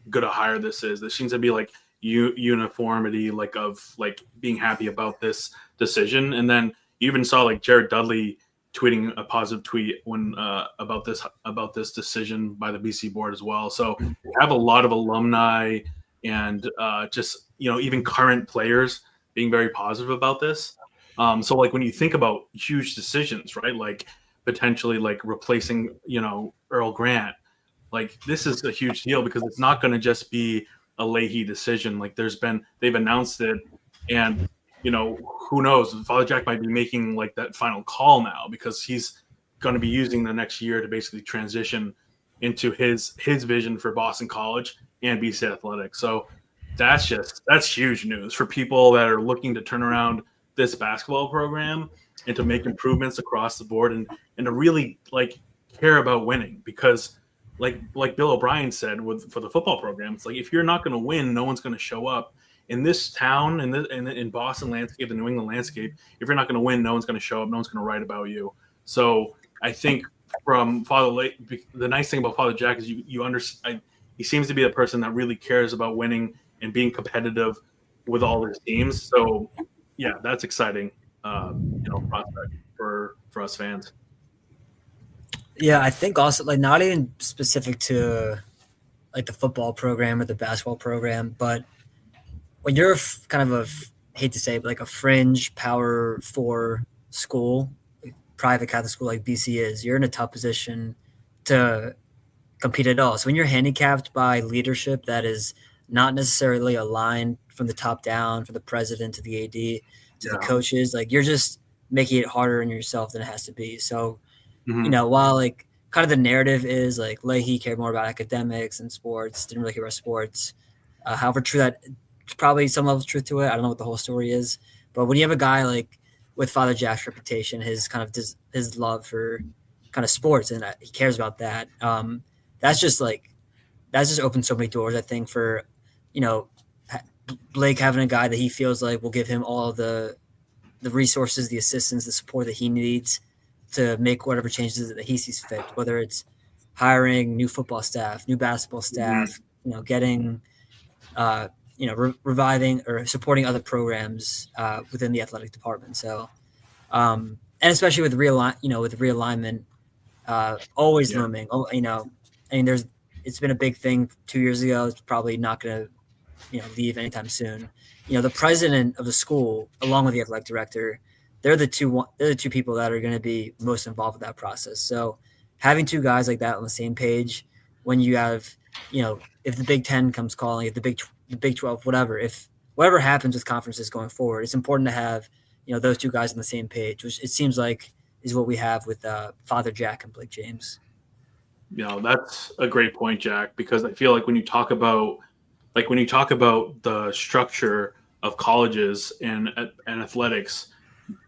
good a hire this is. There seems to be like uniformity, like of like being happy about this decision. And then you even saw like Jared Dudley tweeting a positive tweet when about this decision by the BC board as well. So we have a lot of alumni and just even current players being very positive about this. So like when you think about huge decisions, right, like potentially like replacing Earl Grant, like this is a huge deal because it's not going to just be a Leahy decision. Like they've announced it, and who knows, Father Jack might be making like that final call now because he's going to be using the next year to basically transition into his vision for Boston College and BC Athletics. So that's huge news for people that are looking to turn around this basketball program and to make improvements across the board and to really like care about winning, because like Bill O'Brien said for the football program, it's like if you're not going to win, no one's going to show up in this town, in Boston landscape, the New England landscape. If you're not going to win, no one's going to show up, no one's going to write about you. So I think from the nice thing about Father Jack is you understand. He seems to be a person that really cares about winning and being competitive with all his teams. So yeah, that's exciting, prospect for us fans. Yeah, I think also like not even specific to like the football program or the basketball program, but when you're kind of hate to say it, but like a fringe Power 4 school, like private Catholic school like BC is, you're in a tough position to compete at all. So when you're handicapped by leadership that is not necessarily aligned from the top down, from the president to the AD to the coaches, like you're just making it harder on yourself than it has to be. So, while like kind of the narrative is like Leahy cared more about academics and sports, didn't really care about sports. However, true that probably some level of truth to it. I don't know what the whole story is, but when you have a guy like with Father Jack's reputation, his kind of his love for kind of sports, and he cares about that. That's just opened so many doors, I think, for Blake having a guy that he feels like will give him all the resources, the assistance, the support that he needs to make whatever changes that he sees fit, whether it's hiring new football staff, new basketball staff, getting, reviving or supporting other programs within the athletic department. So, and especially with realignment, always looming. It's been a big thing 2 years ago. It's probably not going to, leave anytime soon. The president of the school, along with the athletic director, they're the two people that are going to be most involved with that process. So having two guys like that on the same page, when you have, if the Big Ten comes calling, if the Big 12, whatever happens with conferences going forward, it's important to have, those two guys on the same page, which it seems like is what we have with Father Jack and Blake James. That's a great point, Jack, because I feel like when you talk about the structure of colleges and athletics,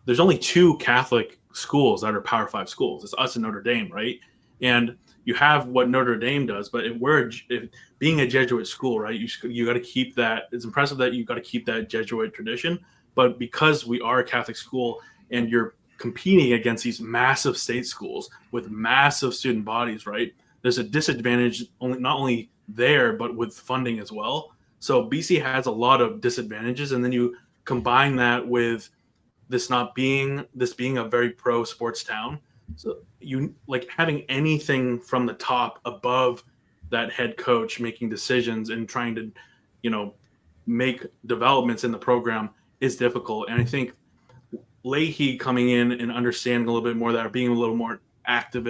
there's only two Catholic schools that are Power 5 schools. It's us and Notre Dame, right? And you have what Notre Dame does, but if being a Jesuit school, right, you got to keep that. It's impressive that you got to keep that Jesuit tradition, but because we are a Catholic school and you're competing against these massive state schools with massive student bodies, right, there's a disadvantage not only there, but with funding as well. So BC has a lot of disadvantages, and then you combine that with this being a very pro sports town. So you like having anything from the top above that head coach making decisions and trying to, make developments in the program is difficult. And I think Leahy coming in and understanding a little bit more that, being a little more active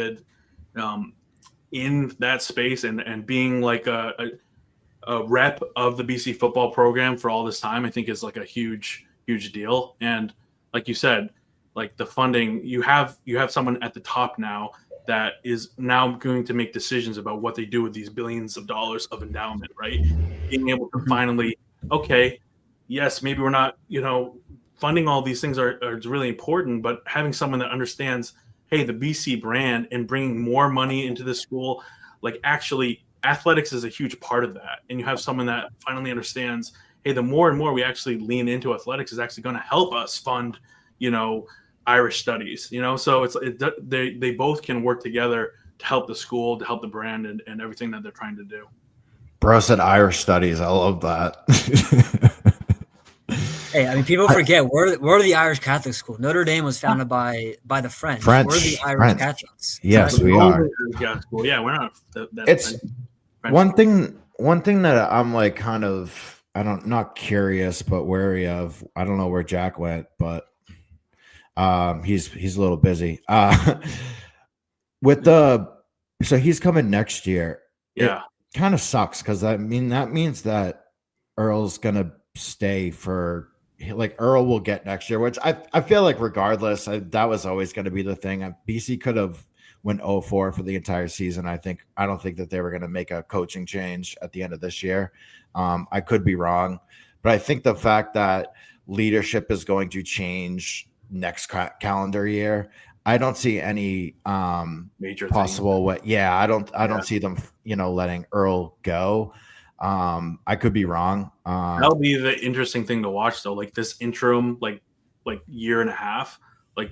in that space and being like a rep of the BC football program for all this time, I think is like a huge deal. And like you said, like the funding, you have someone at the top now that is now going to make decisions about what they do with these billions of dollars of endowment, right? Being able to finally, okay, yes, maybe we're not, funding all these things are really important, but having someone that understands, hey, the BC brand and bringing more money into the school, like actually athletics is a huge part of that. And you have someone that finally understands, hey, the more and more we actually lean into athletics is actually going to help us fund, Irish studies, so they both can work together to help the school, to help the brand and everything that they're trying to do. Bro said Irish studies. I love that. Hey, I mean, people forget we're the Irish Catholic school. Notre Dame was founded by the French. We're the Irish Catholics. Yes, so we are. Yeah, we're not. It's one thing that I'm like kind of not curious but wary of. I don't know where Jack went, but he's a little busy. So he's coming next year. Yeah, it kind of sucks because that means that Earl's gonna stay for. Like Earl will get next year, which I feel like regardless, that was always going to be the thing. BC could have went 0-4 for the entire season. I don't think that they were going to make a coaching change at the end of this year. I could be wrong, but I think the fact that leadership is going to change next calendar year, I don't see any major possible way. Yeah, I don't see them, letting Earl go. I could be wrong. That'll be the interesting thing to watch, though. Like this interim, like year and a half. Like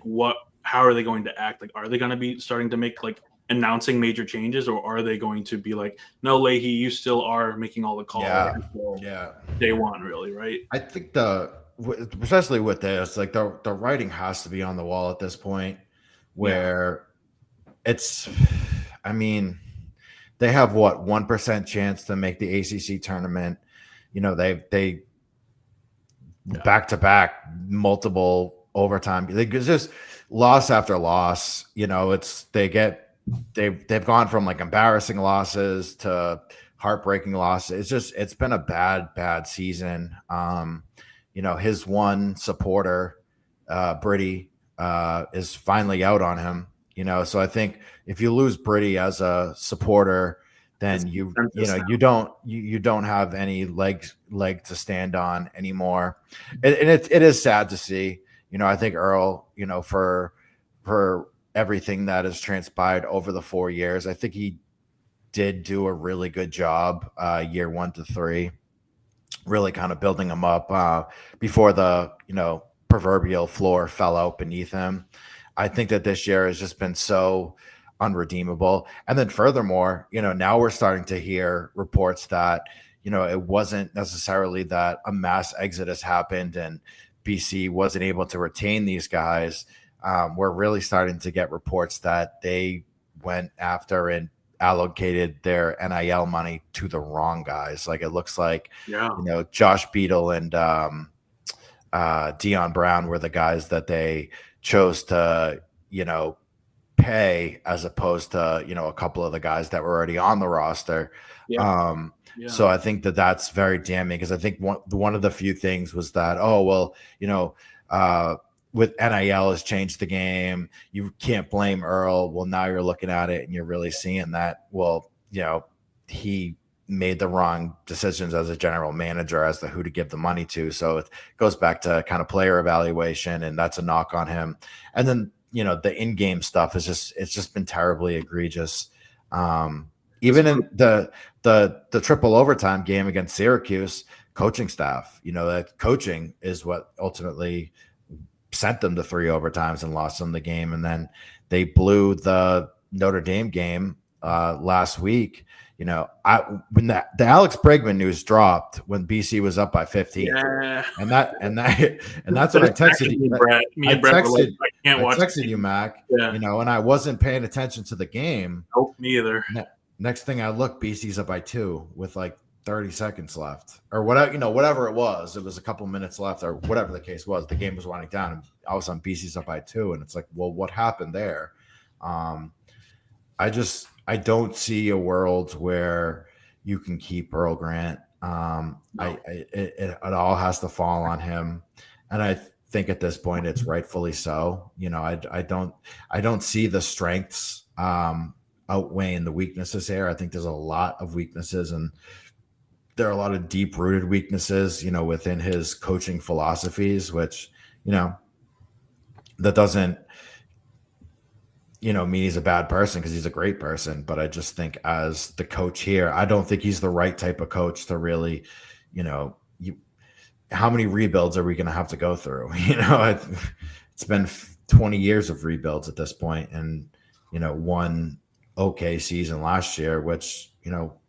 how are they going to act? Like, are they going to be starting to make like announcing major changes, or are they going to be like, no, Leahy, you still are making all the calls? Yeah. Day one, really, right? I think especially with this, like the writing has to be on the wall at this point, where it's, I mean. They have 1% chance to make the ACC tournament. They back to back multiple overtime. It's just loss after loss. They've gone from like embarrassing losses to heartbreaking losses. It's been a bad season. His one supporter, Britty, is finally out on him. So I think if you lose Britty as a supporter, then you don't have any leg to stand on anymore. And it is sad to see. I think Earl, for everything that has transpired over the 4 years, I think he did do a really good job year 1 to 3, really kind of building him up before the proverbial floor fell out beneath him. I think that this year has just been so unredeemable. And then furthermore, now we're starting to hear reports that, it wasn't necessarily that a mass exodus happened and BC wasn't able to retain these guys. We're really starting to get reports that they went after and allocated their NIL money to the wrong guys. Like it looks like, Josh Beadle and Dion Brown were the guys that they chose to, pay as opposed to, a couple of the guys that were already on the roster. So I think that that's very damning because I think one of the few things was that, with NIL has changed the game. You can't blame Earl. Well, now you're looking at it and you're really seeing that, he made the wrong decisions as a general manager as to who to give the money to. So it goes back to kind of player evaluation, and that's a knock on him. And then, the in-game stuff it's just been terribly egregious. Even in the triple overtime game against Syracuse, coaching staff, that coaching is what ultimately sent them to 3 overtimes and lost them the game. And then they blew the Notre Dame game last week. when the Alex Bregman news dropped when BC was up by 15, Yeah. and that's what I texted you. Brett. Me and Brett were like, I can't watch. I texted you, Mac. Yeah. And I wasn't paying attention to the game. Nope, me either. Next thing I look, BC's up by 2 with like 30 seconds left, or whatever it was. It was a couple minutes left, or whatever the case was. The game was winding down, and all of a sudden BC's up by 2, and it's like, well, what happened there? I don't see a world where you can keep Earl Grant. No. It all has to fall on him, and I think at this point it's rightfully so. I don't see the strengths outweighing the weaknesses here. I think there's a lot of weaknesses, and there are a lot of deep-rooted weaknesses, within his coaching philosophies, which that doesn't mean he's a bad person, because he's a great person. But I just think as the coach here, I don't think he's the right type of coach to really, how many rebuilds are we going to have to go through? It's been 20 years of rebuilds at this point, and, one okay season last year, which,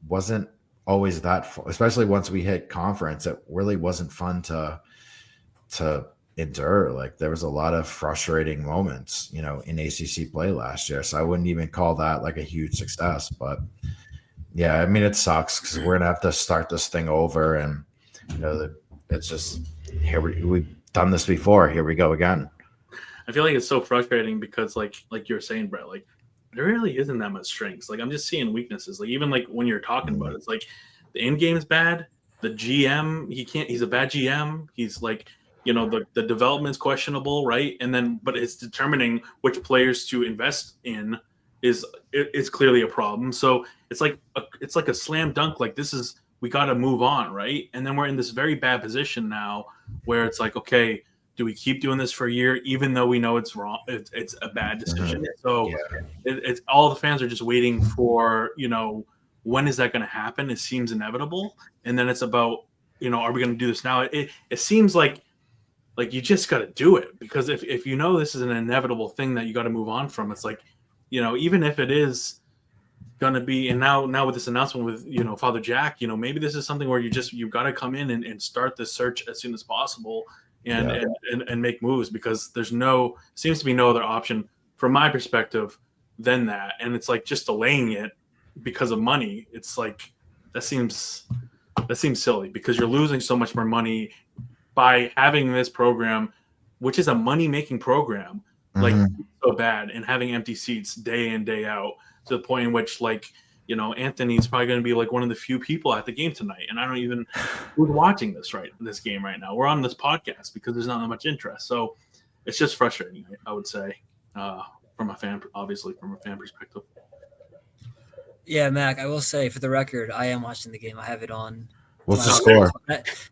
wasn't always that fun, especially once we hit conference. It really wasn't fun to endure. Like, there was a lot of frustrating moments, in ACC play last year. So I wouldn't even call that like a huge success. But yeah, I mean, it sucks because we're gonna have to start this thing over, and it's just we've done this before. Here we go again. I feel like it's so frustrating because, like you're saying, Brett, like there really isn't that much strengths. Like, I'm just seeing weaknesses. Like, even like when you're talking about it, it's like the end game is bad. The GM, he's a bad GM. He's like, the development's questionable, right? And then, but it's determining which players to invest in is clearly a problem. So it's like a slam dunk. Like, we got to move on, right? And then we're in this very bad position now where it's like, okay, do we keep doing this for a year, even though we know it's wrong? It's a bad decision. So it's all the fans are just waiting for, when is that going to happen? It seems inevitable. And then it's about, are we going to do this now? It seems like you just got to do it, because if this is an inevitable thing that you got to move on from, it's like, even if it is going to be, and now with this announcement with, Father Jack, maybe this is something where you've got to come in and start this search as soon as possible and make moves, because seems to be no other option from my perspective than that. And it's like, just delaying it because of money. It's like, that seems silly, because you're losing so much more money by having this program, which is a money-making program, like so bad, and having empty seats day in, day out, to the point in which, like, Anthony's probably going to be like one of the few people at the game tonight. And I don't even who's watching this game right now. We're on this podcast because there's not that much interest. So it's just frustrating, I would say, from a fan perspective. Yeah, Mac, I will say, for the record, I am watching the game. I have it on. What's the score?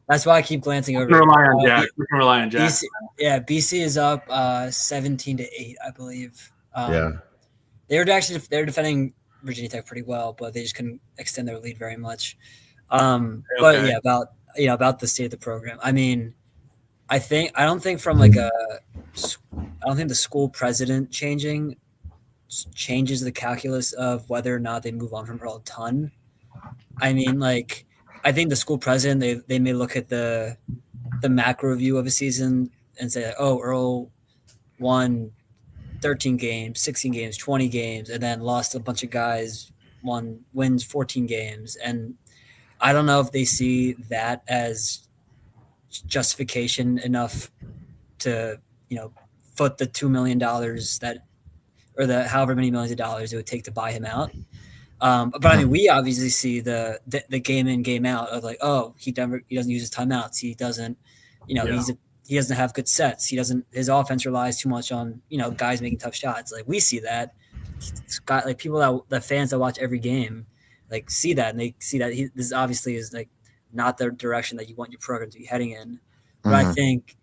That's why I keep glancing over. We can rely on Jack. BC is up 17-8, I believe. They're defending Virginia Tech pretty well, but they just couldn't extend their lead very much. But yeah, about the state of the program. I mean, I don't think the school president changing changes the calculus of whether or not they move on from Earl a ton. I mean, like, I think the school president, they may look at the macro view of a season and say, oh, Earl won 13 games, 16 games, 20 games, and then lost a bunch of guys, wins 14 games. And I don't know if they see that as justification enough to, foot the $2 million or the however many millions of dollars it would take to buy him out. But I mean, we obviously see the game in, game out of like, oh, he doesn't use his timeouts. He doesn't, he doesn't have good sets. His offense relies too much on, guys making tough shots. Like, we see that. It's got, like, people the fans that watch every game, like, see that, and they see that this obviously is like not the direction that you want your program to be heading in. But I think,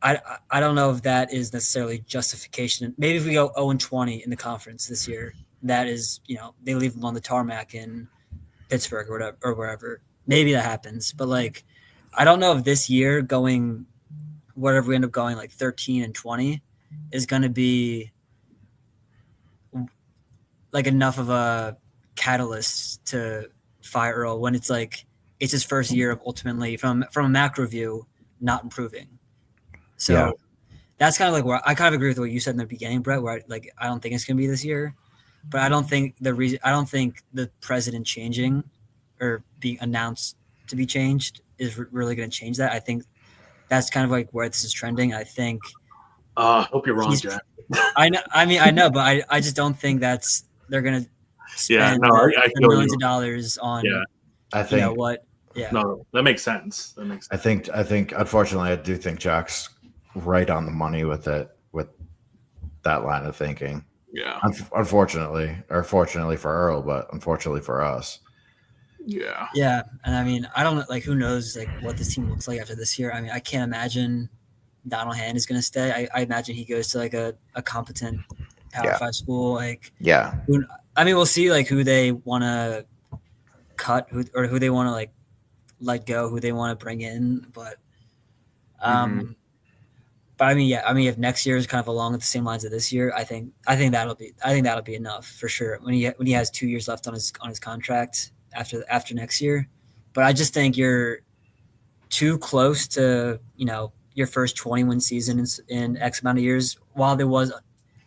I don't know if that is necessarily justification. Maybe if we go 0-20 in the conference this year, that is, they leave them on the tarmac in Pittsburgh or wherever. Maybe that happens. But, like, I don't know if this year going, whatever we end up going, like 13-20 is going to be like enough of a catalysts to fire Earl when it's like it's his first year of ultimately from a macro view not improving. So Yeah. that's kind of like where I kind of agree with what you said in the beginning, Brett. Where I don't think it's going to be this year, but I don't think the president changing or being announced to be changed is really going to change that. I think that's kind of like where this is trending. I think. Hope you're wrong, Jack. I know. I mean, I know, but I just don't think they're going to spend I the feel millions you. of dollars on. Yeah. I think. What? Yeah. No, that makes sense. I think. Unfortunately, I do think Jack's right on the money with it, with that line of thinking. Yeah. Unfortunately, or fortunately for Earl, but unfortunately for us. Yeah. Yeah, and I mean, I don't who knows what this team looks like after this year. I mean, I can't imagine Donald Hand is going to stay. I imagine he goes to a competent Power 5 school. Yeah. We'll see who they want to cut, who they want to let go, who they want to bring in. But, but I mean, if next year is kind of along the same lines of this year, I think that'll be enough for sure. When he has 2 years left on his contract after next year, but I just think you're too close to your first 20-win season in X amount of years. While there was,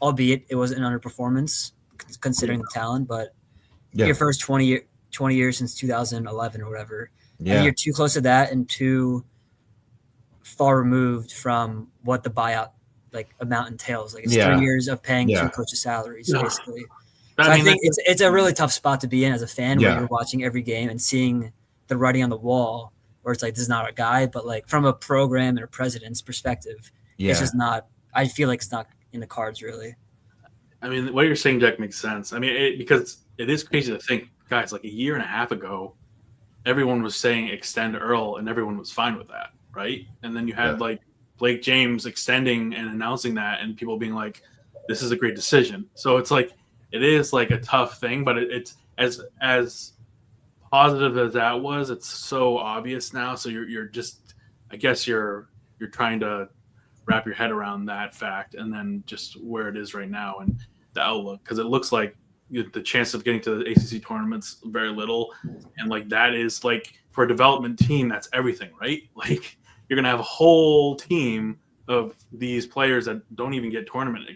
albeit it was an underperformance considering the talent, but your first 20 years since 2011 or whatever, and you're too close to that and too far removed from what the buyout amount entails. It's 3 years of paying 2 coaches' salaries basically. So I think it's a really tough spot to be in as a fan where you're watching every game and seeing the writing on the wall where it's this is not our guy, but from a program and a president's perspective, it's just not. I feel like it's not in the cards really. I mean, what you're saying, Jack, makes sense. I mean, because it is crazy to think, guys, a year and a half ago, everyone was saying extend Earl, and everyone was fine with that, right? And then you had Blake James extending and announcing that, and people being like, "This is a great decision." So it's it is a tough thing, but it's as positive as that was, it's so obvious now. So you're just, I guess you're trying to wrap your head around that fact, and then just where it is right now and the outlook, because it looks like the chance of getting to the ACC tournaments very little, and that is for a development team, that's everything, right? You're gonna have a whole team of these players that don't even get tournament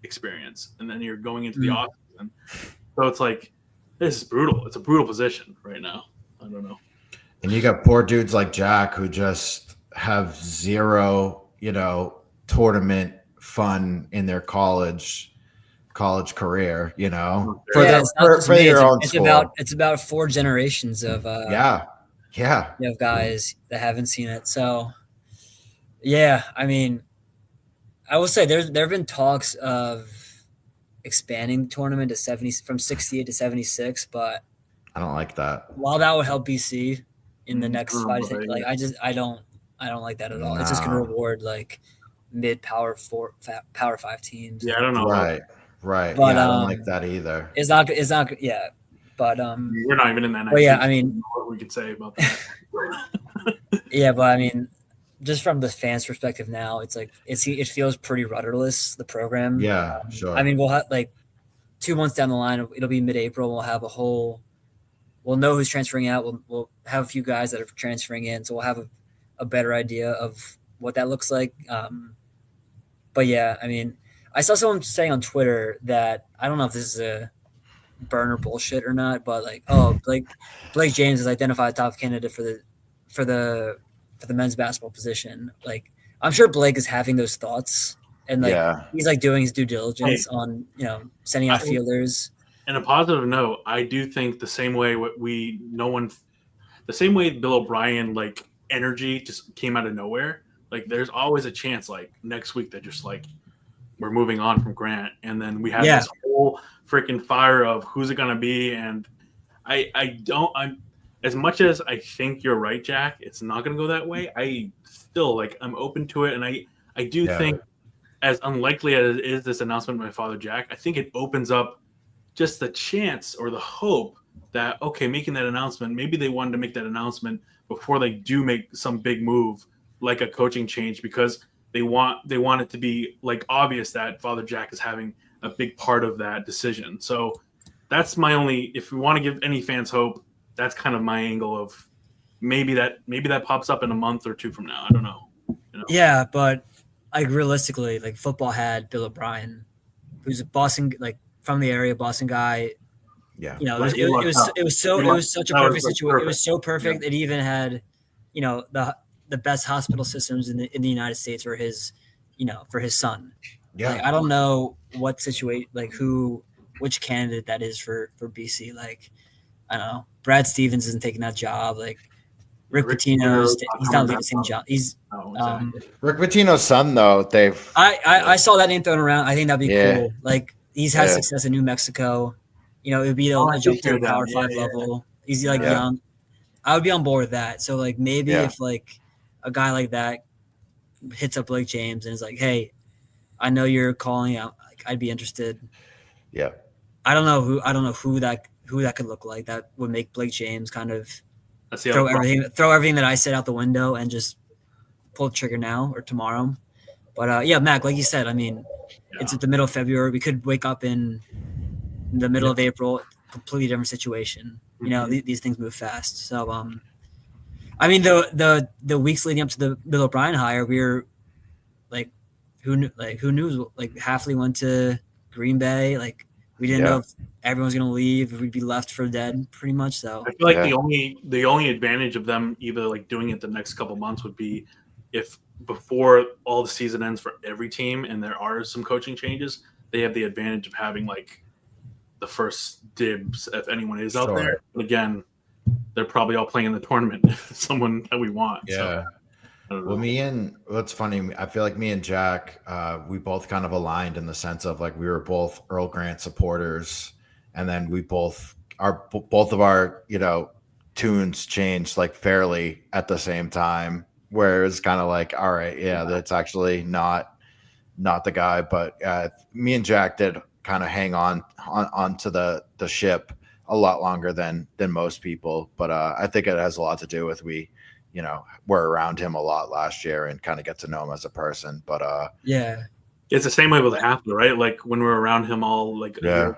experience, and then you're going into the off season. So it's this is brutal. It's a brutal position right now. I don't know. And you got poor dudes like Jack who just have zero, tournament fun in their college career, for their own school. It's about 4 generations of guys that haven't seen it. So I mean, I will say there have been talks of expanding the tournament to 70 from 68 to 76, but I don't like that. While that would help BC in the next 5 to 10, I don't like that at all. No. It's just going to reward mid Power 5 teams. Yeah, I don't know. Right. But, I don't like that either. It's not. Yeah, but we're not even in that. But yeah, I mean, what we could say about that. Yeah, but I mean, just from the fans' perspective now, it feels pretty rudderless, the program. Yeah, sure. I mean, we'll have 2 months down the line, it'll be mid-April. We'll know who's transferring out. We'll have a few guys that are transferring in, so we'll have a better idea of what that looks like. But yeah, I mean, I saw someone saying on Twitter that I don't know if this is a burner bullshit or not, but Blake James is identified top candidate for the men's basketball position. I'm sure Blake is having those thoughts, and he's doing his due diligence on sending out feelers. And a positive note, I do think the same way the same way Bill O'Brien energy just came out of nowhere. There's always a chance next week that just we're moving on from Grant, and then we have this whole freaking fire of who's it gonna be. And I'm as much as I think you're right, Jack, it's not gonna go that way. I still I'm open to it, and I do think, as unlikely as it is this announcement by Father Jack, I think it opens up just the chance or the hope that making that announcement, maybe they wanted to make that announcement before they do make some big move like a coaching change, because they want it to be obvious that Father Jack is having a big part of that decision. So that's my only. If we want to give any fans hope, that's kind of my angle of maybe that pops up in a month or two from now. I don't know. Yeah, but like realistically, like football had Bill O'Brien, who's a Boston, like from the area, Boston guy. Yeah. You know, Like, it was such a that was, perfect like, situation. It was perfect. so perfect. It even had, you know, the best hospital systems in the United States for his, you know, for his son. Yeah. Like, I don't know what situation, like which candidate that is for BC. Like, I don't know. Brad Stevens isn't taking that job. Like Rick Pitino's, he's not leaving the same job. He's Rick Pitino's son, though, they've. I saw that name thrown around. I think that'd be Yeah. cool. Like he's had Yeah. success in New Mexico. You know, it would be Oh, a I jump did to hear the Power that. 5 Yeah, level. He's like Yeah. young. I would be on board with that. So like maybe Yeah. if like a guy like that hits up Blake James and is like, "Hey, I know you're calling out. Like, I'd be interested." Yeah. I don't know who that could look like. That would make Blake James kind of That's the throw other problem. everything that I said out the window and just pull the trigger now or tomorrow. But yeah, Mac, like you said, I mean, it's at the middle of February. We could wake up in the middle of April, completely different situation. You know, these things move fast. So, I mean, the weeks leading up to the Bill O'Brien hire, we were like, who knew? Like Hafley went to Green Bay. Like we didn't know if everyone's gonna leave, if we'd be left for dead, pretty much. So I feel like the only advantage of them either like doing it the next couple months would be if before all the season ends for every team and there are some coaching changes, they have the advantage of having like the first dibs if anyone is out there. But again, they're probably all playing in the tournament. Someone that we want. Yeah. So, I don't know. Well, what's funny, I feel like me and Jack, we both kind of aligned in the sense of like we were both Earl Grant supporters, and then we both of our, you know, tunes changed like fairly at the same time, where it's kind of like, all right, yeah, that's actually not the guy. But me and Jack did kind of hang on to the ship a lot longer than most people. But I think it has a lot to do with you know, we're around him a lot last year and kind of get to know him as a person. But yeah, It's the same way with Hafler, right? Like when we're around him all like Yeah.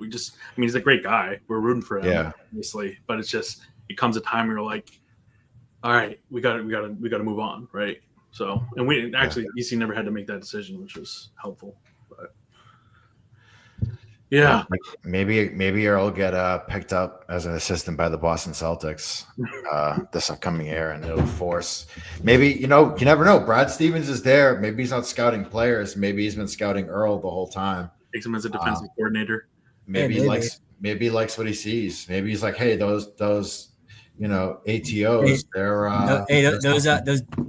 we just I mean he's a great guy. We're rooting for him, Yeah. obviously. But it's just it comes a time where you're like, all right, we gotta move on, right? So and we actually EC never had to make that decision, which was helpful. But yeah. like, maybe Earl get picked up as an assistant by the Boston Celtics this upcoming year, and it'll force maybe, you know, you never know. Brad Stevens is there. Maybe he's not scouting players. Maybe he's been scouting Earl the whole time. Takes him as a defensive coordinator. Maybe Yeah, he likes what he sees. Maybe he's like, hey, those you know, ATOs,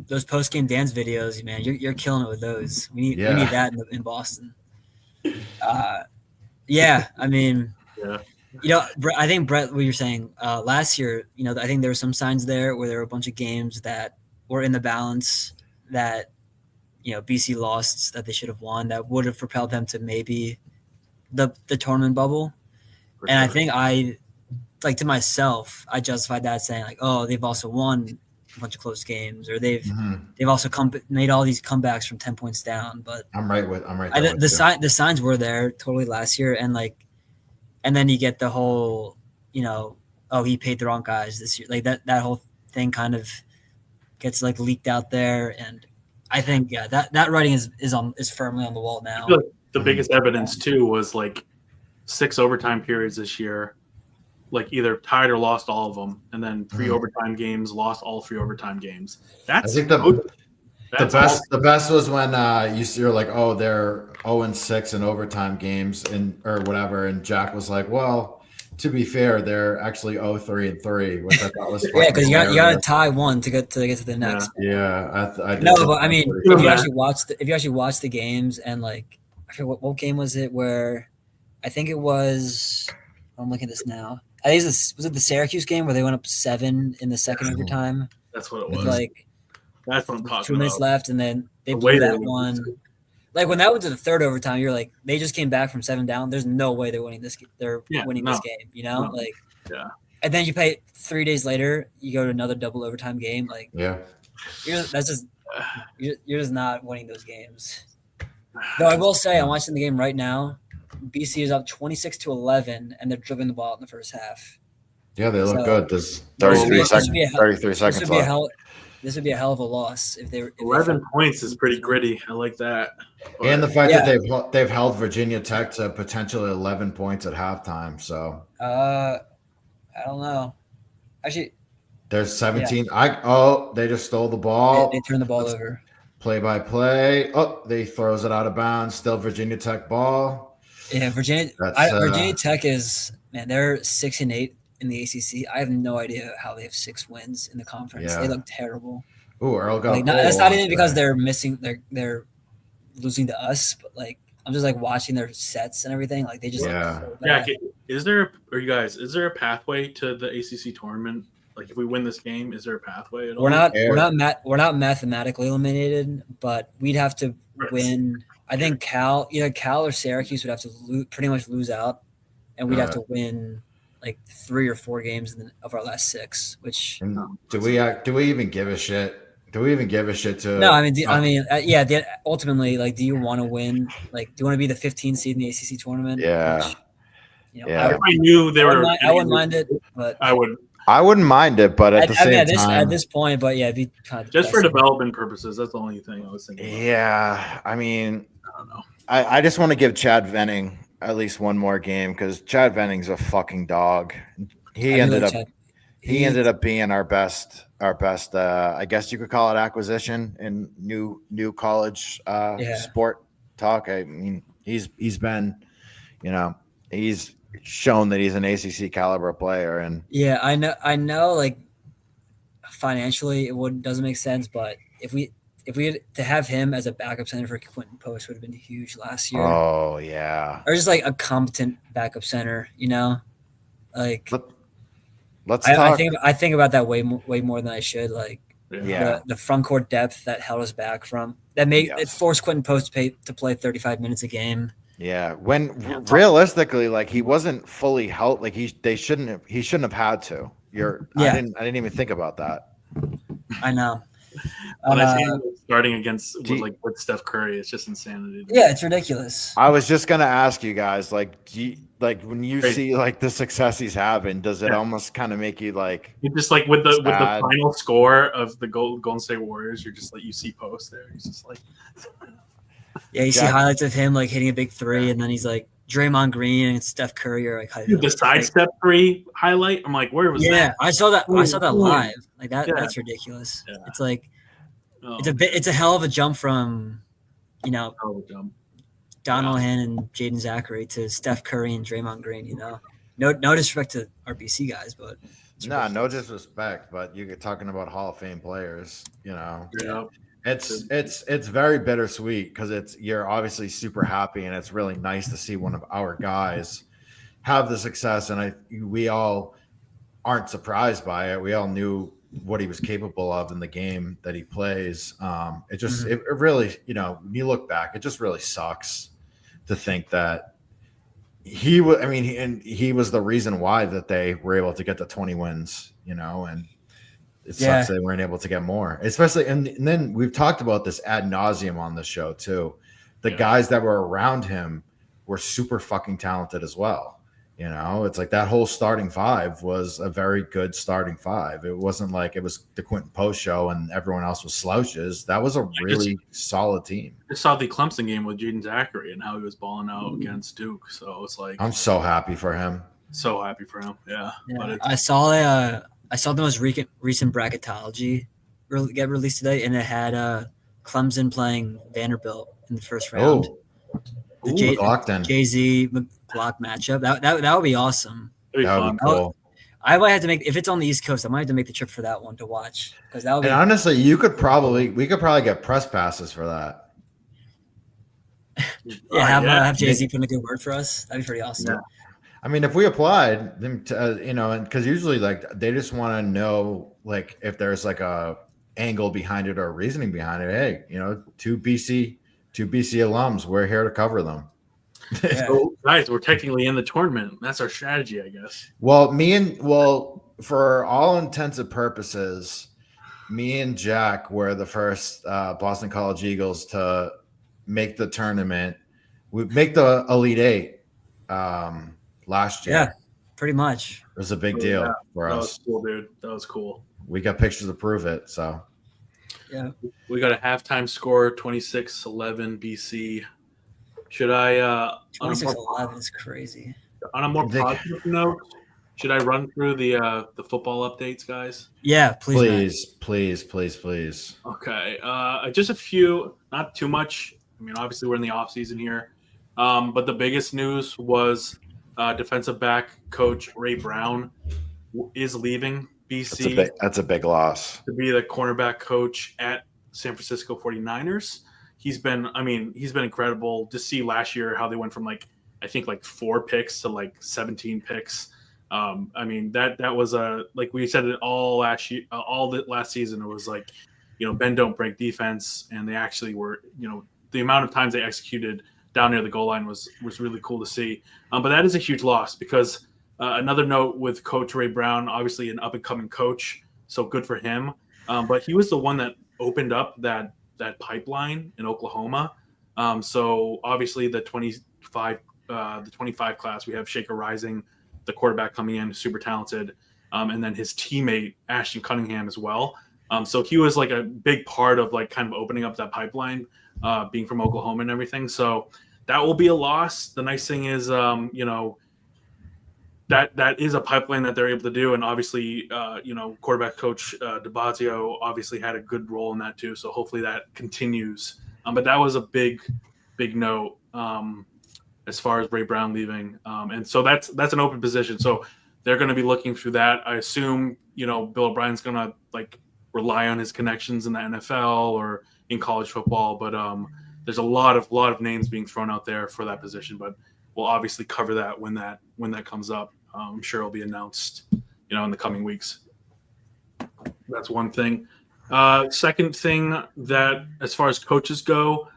those post game dance videos, man, you're killing it with those. We need that in Boston. Yeah, I mean, Yeah. you know, I think Brett, what you're saying last year, you know, I think there were some signs there where there were a bunch of games that were in the balance that, you know, BC lost that they should have won that would have propelled them to maybe the tournament bubble. And I think like to myself, I justified that saying like, oh, they've also won a bunch of close games, or they've also made all these comebacks from 10 points down. But I'm right there with the signs were there totally last year, and then you get the whole, you know, oh, he paid the wrong guys this year, like that whole thing kind of gets like leaked out there, and I think that writing is firmly on the wall now. I feel like the biggest evidence too was like 6 overtime periods this year, like either tied or lost all of them, and then 3 overtime games, lost all 3 overtime games. That's I think the best was when you're like, oh, they're 0-6 in overtime games or whatever, and Jack was like, well, to be fair, they're actually 0-3-3, which I thought was yeah, because you got to tie one to get to the next. Yeah, I did. No, but I mean, if you actually watch the games, and like, I forget what game was it where, I think it was. I'm looking at this now. I think was it the Syracuse game where they went up 7 in the second overtime? That's what it With was. like That's what I'm talking 2 minutes about. left, and then they The blew way they that were one. losing. Like when that went to the third overtime, you're like, they just came back from 7 down. There's no way they're winning this. They're winning this game, you know. No. Like, Yeah. And then you pay 3 days later, you go to another double overtime game. Like, Yeah. you're just not winning those games. Though I will say, I'm watching the game right now. BC is up 26-11, and they're dribbling the ball in the first half. Yeah, they look So, good. There's this 33 would seconds. be a hell- 33 This seconds would be a left. hell. This would be a hell of a loss if they. If they 11 fell. points is pretty gritty. I like that. And the fact Yeah. that they've held Virginia Tech to potentially 11 points at halftime. So I don't know. Actually, there's 17. They just stole the they, ball. they turned the ball Let's- over. Play by play. Oh, they throws it out of bounds. Still Virginia Tech ball. Yeah, Virginia. That's, Virginia Tech is they're 6-8 in the ACC. I have no idea how they have 6 wins in the conference. Yeah. They look terrible. Ooh, Earl got. Like, that's not even because they're missing. They're losing to us, but like I'm just like watching their sets and everything. Like they just Yeah. look so Yeah, bad. is there a pathway to the ACC tournament? Like if we win this game, is there a pathway at all? We're not mathematically eliminated, but we'd have to Right. win. I think either Cal or Syracuse would have to pretty much lose out, and we'd have to win like 3 or 4 games of our last 6. Which Do we even give a shit? Do we even give a shit to? no, ultimately, like, do you want to win? Like, do you want to be the 15th seed in the ACC tournament? Yeah. Which, Yeah. If I knew they were, I wouldn't mind it, but I would I wouldn't mind it, but at the same time, at this point, but yeah, it'd be kind of just for depressing. development purposes. That's the only thing I was thinking. About. yeah. I mean, I don't know. I just want to give Chad Venning at least one more game because Chad Venning's a fucking dog. He ended up being our best. I guess you could call it acquisition in new college sport talk. I mean, he's been, he's shown that he's an ACC caliber player, and yeah, I know, like financially it doesn't make sense, but if we had to have him as a backup center for Quentin Post would have been huge last year. oh yeah, Or just like a competent backup center, like let's I talk. think about that way more than I should. Like Yeah. the front court depth that held us back from that made it forced Quentin Post to play 35 minutes a game. Yeah, when realistically, like he wasn't fully healthy. Like he shouldn't have had to. I didn't even think about that. I know. When I see him starting against with Steph Curry, it's just insanity. Yeah, it's ridiculous. I was just gonna ask you guys, like, when you see like the success he's having, does it almost kind of make you like? It's just like with the final score of the Golden State Warriors, you're just like you see Post there. He's just like, yeah, you see highlights of him like hitting a big 3, and then he's like Draymond Green and Steph Curry are like the sidestep 3 highlight. I'm like, where was that? Yeah, I saw that live. Like that. Yeah. That's ridiculous. Yeah. It's like it's a hell of a jump from, Donovan and Jaden Zachary to Steph Curry and Draymond Green. No disrespect to our BC guys, but no disrespect, but you're talking about Hall of Fame players. Yeah. It's very bittersweet because you're obviously super happy, and it's really nice to see one of our guys have the success. And we all aren't surprised by it. We all knew what he was capable of in the game that he plays. It just it really, when you look back, it just really sucks to think that he was. I mean, and he was the reason why that they were able to get the 20 wins. And it sucks they weren't able to get more, especially. And then we've talked about this ad nauseum on the show too. The guys that were around him were super fucking talented as well. It's like that whole starting 5 was a very good starting 5. It wasn't like it was the Quentin Post show and everyone else was slouches. That was a really solid team. I saw the Clemson game with Jaden Zachary and how he was balling out against Duke. So it's like I'm so happy for him. So happy for him. Yeah. But I saw the most recent bracketology get released today, and it had Clemson playing Vanderbilt in the first round. The Jay-Z McGlock matchup. That would be awesome. That would be cool. I might have to make, if it's on the East Coast, I might have to make the trip for that one to watch, because that would be. And honestly, we could probably get press passes for that. Have Jay-Z put in a good word for us. That'd be pretty awesome. Yeah. I mean, if we applied them to, because usually like they just want to know like if there's like a angle behind it or reasoning behind it. Hey, two BC alums, we're here to cover them. Yeah. So guys, we're technically in the tournament. That's our strategy, I guess. Well, for all intents and purposes, me and Jack were the first Boston College Eagles to make the tournament. We make the Elite 8 last year. Yeah, pretty much. It was a big Oh, deal yeah. for That us. was cool, dude. That was cool. We got pictures to prove it. So Yeah. We got a halftime score, 26-11 BC. Should I, on a 26-11 is crazy. more I think- positive note, should I run through the football updates, guys? Yeah, please. please. Okay. Just a few, not too much. I mean, obviously we're in the off season here. But the biggest news was defensive back coach Ray Brown is leaving BC That's a big loss. to be the cornerback coach at San Francisco 49ers. He's been incredible to see last year how they went from I think 4 picks to 17 picks. I mean, that was like we said it all last year, all the last season. It was bend don't break defense, and they actually were, the amount of times they executed down near the goal line was really cool to see. But that is a huge loss because another note with Coach Ray Brown, obviously an up and coming coach, so good for him. But he was the one that opened up that pipeline in Oklahoma. So obviously the 25 class, we have Shaker Rising, the quarterback coming in, super talented, and then his teammate Ashton Cunningham as well. So he was a big part of kind of opening up that pipeline, being from Oklahoma and everything. So that will be a loss. The nice thing is, that is a pipeline that they're able to do, and obviously, quarterback coach DeBazio obviously had a good role in that too. So hopefully that continues. But that was a big note. As far as Ray Brown leaving. And so that's an open position. So they're going to be looking through that. I assume, Bill O'Brien's going to rely on his connections in the NFL or in college football. But there's a lot of names being thrown out there for that position. But we'll obviously cover that when that comes up. I'm sure it'll be announced, in the coming weeks. That's one thing. Second thing, that as far as coaches go,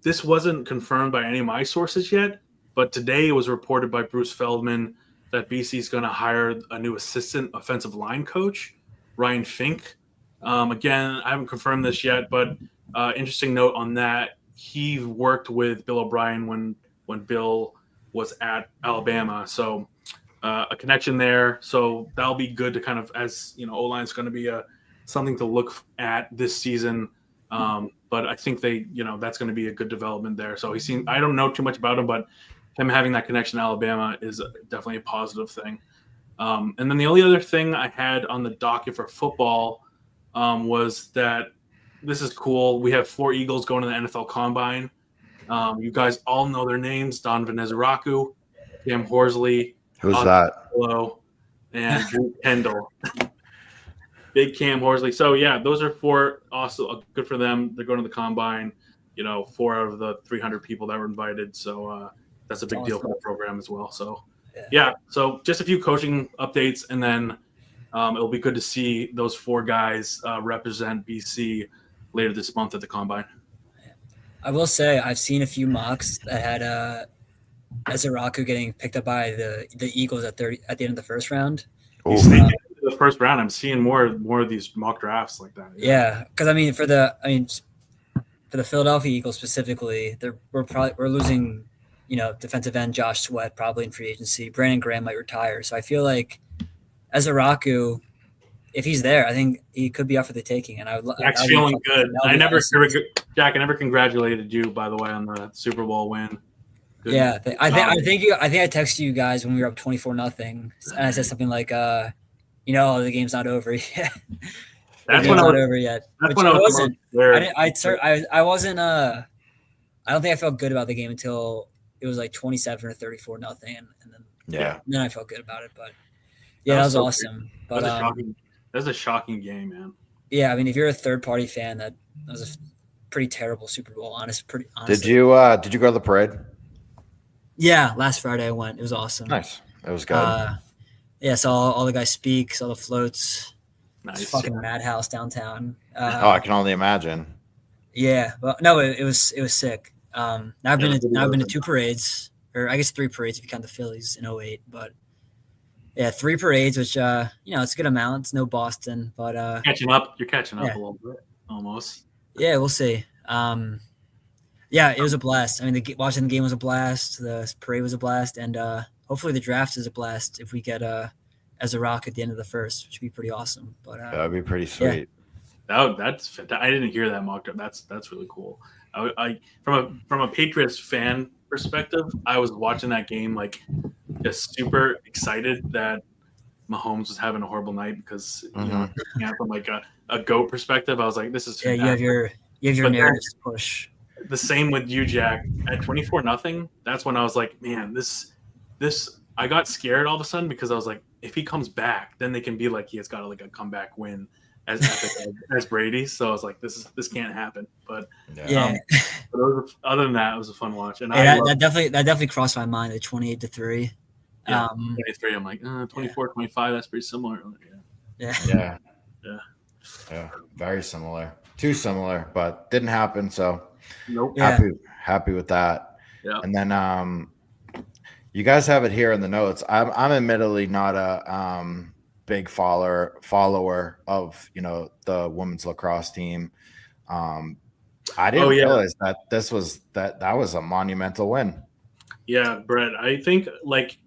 this wasn't confirmed by any of my sources yet, but today it was reported by Bruce Feldman that BC is going to hire a new assistant offensive line coach, Ryan Fink. Again, I haven't confirmed this yet, but interesting note on that. He worked with Bill O'Brien when Bill was at Alabama. So a connection there. So that'll be good to kind of, as O-line is going to be something to look at this season. But I think that's going to be a good development there. So I don't know too much about him, but him having that connection to Alabama is definitely a positive thing. And then the only other thing I had on the docket for football was that this is cool. We have 4 Eagles going to the NFL Combine. You guys all know their names: Donovan Ezeraku, Cam Horsley, Who's that? Hello, and Drew Kendall. Big Cam Horsley. So yeah, those are 4. Also good for them. They're going to the Combine. 4 out of the 300 people that were invited. So that's a big deal for the program as well. So yeah. So just a few coaching updates, and then it'll be good to see those 4 guys represent BC later this month at the Combine. I will say I've seen a few mocks that had Ezeraku getting picked up by the Eagles at the end of the first round. Ooh. The first round, I'm seeing more of these mock drafts like that. Yeah, because for the Philadelphia Eagles specifically, we're losing, defensive end Josh Sweat probably in free agency. Brandon Graham might retire, so I feel like Ezeraku, if he's there, I think he could be up for the taking. And Jack's feeling good. Jack, I never congratulated you, by the way, on the Super Bowl win. Good. Yeah, I think I texted you guys when we were up 24-0, and I said something like, the game's not over yet. That's when I was over yet. That's when I wasn't. I wasn't. I don't think I felt good about the game until it was 27 or 34-0, and then I felt good about it. But yeah, that was so awesome. But that's a shocking game, man. Yeah, if you're a third-party fan, that was a pretty terrible Super Bowl. Pretty honestly. Did you go to the parade? Yeah, last Friday I went. It was awesome. Nice. It was good. Yeah, saw all the guys speak, saw the floats. Nice. Fucking madhouse downtown. I can only imagine. Yeah, well, no, it was sick. Now I've been to 2 parades, or I guess 3 parades if you count the Phillies in 2008. But yeah, 3 parades, which it's a good amount. It's no Boston, but catching up. You're catching up a little bit, almost. Yeah, we'll see. Yeah, it was a blast. I mean, watching the game was a blast. The parade was a blast, and hopefully the draft is a blast if we get as a Rock at the end of the first, which would be pretty awesome. But That'd be pretty sweet. That's fantastic. I didn't hear that mock draft. That's really cool. I from a Patriots fan perspective, I was watching that game like just super excited that Mahomes was having a horrible night because from like a GOAT perspective, I was like, this is fantastic. you have your narratives to push. The same with you, Jack. At 24-0, that's when I was like, man, this I got scared all of a sudden because I was like, if he comes back, then they can be like he has got like a comeback win as epic as Brady. So I was like, this can't happen. But but other than that, it was a fun watch. And that definitely crossed my mind at 28-3. Yeah, 23. I'm like 24, 25. That's pretty similar. Yeah. Very similar. Too similar, but didn't happen. So nope. Happy with that. Yeah. And then you guys have it here in the notes. I'm admittedly not a big follower of the women's lacrosse team. I didn't realize that that was a monumental win. Yeah, Brett. I think like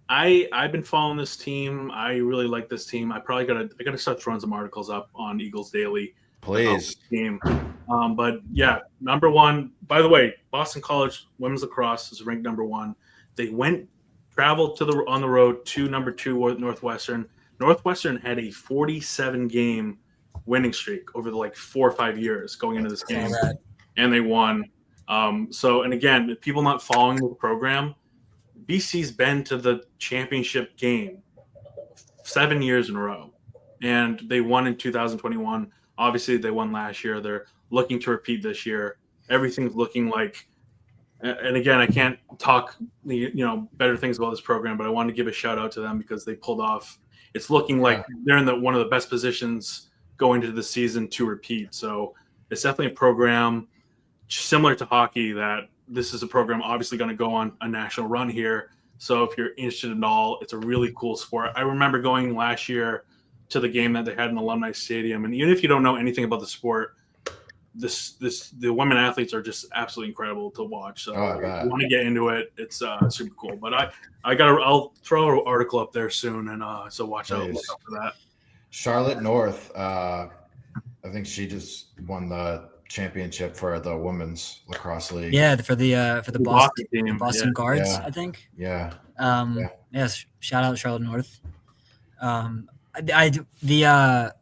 I've been following this team. I really like this team. I gotta start throwing some articles up on Eagles Daily. Please. Team. But yeah, number one. By the way, Boston College women's lacrosse is ranked number one. They traveled on the road to number 2 Northwestern. Northwestern had a 47-game winning streak over the 4 or 5 years going into this game, and they won. And again, people not following the program, BC's been to the championship game 7 years in a row, and they won in 2021. Obviously, they won last year. They're looking to repeat this year. Everything's looking like, and again, I can't talk better things about this program, but I want to give a shout out to them because they pulled off. It's looking like they're in one of the best positions going into the season to repeat. So it's definitely a program similar to hockey that this is a program obviously going to go on a national run here. So if you're interested in all, it's a really cool sport. I remember going last year to the game that they had in Alumni Stadium, and even if you don't know anything about the sport, the women athletes are just absolutely incredible to watch. So if you want to get into it, it's super cool. But I'll throw an article up there soon, and so watch out for that. Charlotte North, I think she just won the championship for the women's lacrosse league. Yeah, for the Boston team. Boston Guards, I think. Yeah. Yes. Shout out Charlotte North. The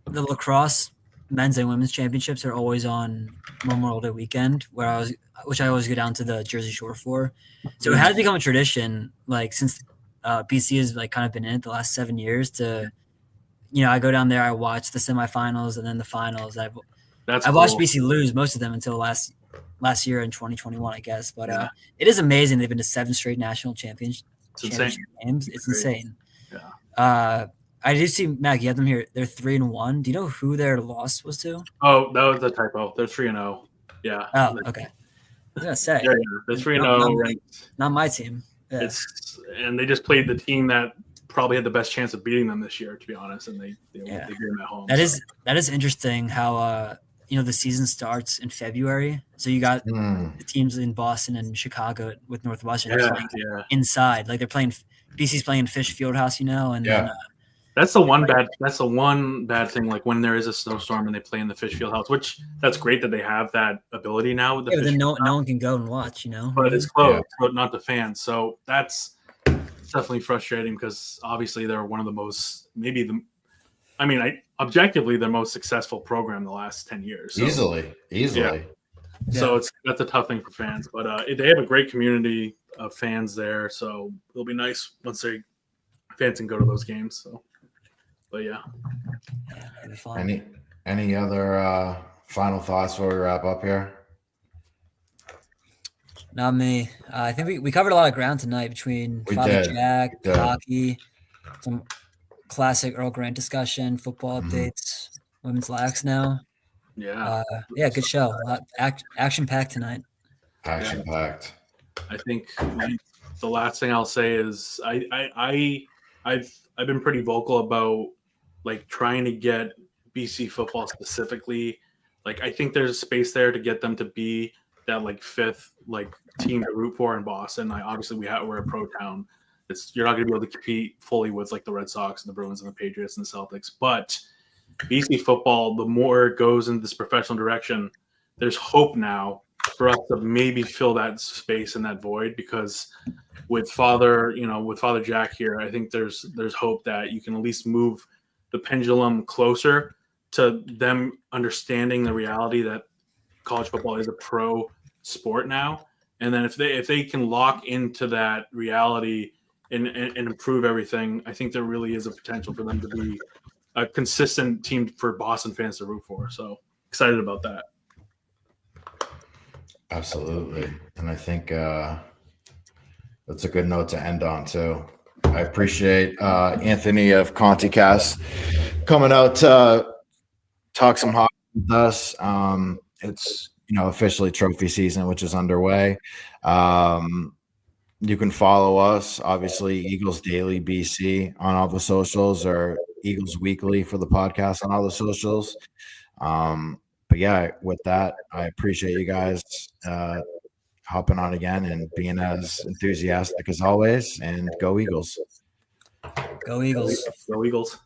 lacrosse men's and women's championships are always on Memorial Day weekend, which I always go down to the Jersey Shore for. So it has become a tradition, since BC has kind of been in it the last 7 years. To, I go down there, I watch the semifinals and then the finals. I've watched BC lose most of them until last year in 2021, I guess. But it is amazing they've been to 7 straight national championship games. It's insane. Yeah. I do see, Mac, you have them here. They're 3-1. Do you know who their loss was to? Oh, that was a typo. They're 3-0. Yeah. Oh, okay. I was gonna say. Yeah. They're 3-0. Not my team. Yeah. And they just played the team that probably had the best chance of beating them this year, to be honest. And they beat them at home. That is interesting how the season starts in February. So you got the teams in Boston and Chicago with Northwestern inside. Like they're playing. BC's playing Fish Fieldhouse, and then. That's the one bad thing. Like when there is a snowstorm and they play in the Fish Fieldhouse, which that's great that they have that ability now. With the but then no one can go and watch, But it's closed, but not the fans. So that's definitely frustrating because obviously they're one of the most, objectively the most successful program in the last 10 years. So, easily. Yeah. So that's a tough thing for fans, but they have a great community of fans there. So it'll be nice once fans can go to those games. So. But any other final thoughts before we wrap up here? Not me. I think we covered a lot of ground tonight between Father Jack, hockey, some classic Earl Grant discussion, football updates, women's lax now. Yeah. Good show. Action packed tonight. Action packed. I think the last thing I'll say is I've been pretty vocal about trying to get BC football specifically. I think there's a space there to get them to be that like fifth like team to root for in Boston. Obviously we're a pro town. You're not going to be able to compete fully with like the Red Sox and the Bruins and the Patriots and the Celtics, but BC football, the more it goes in this professional direction, there's hope now for us to maybe fill that space and that void, because with Father Jack here, I think there's hope that you can at least move the pendulum closer to them understanding the reality that college football is a pro sport now. And then if they can lock into that reality and improve everything, I think there really is a potential for them to be a consistent team for Boston fans to root for. So excited about that. Absolutely. And I think that's a good note to end on too. I appreciate Anthony of ContiCast coming out to talk some hockey with us. It's officially trophy season, which is underway. You can follow us, obviously, Eagles Daily BC on all the socials, or Eagles Weekly for the podcast on all the socials. But yeah, with that, I appreciate you guys hopping on again and being as enthusiastic as always. And go Eagles. Go Eagles. Go Eagles.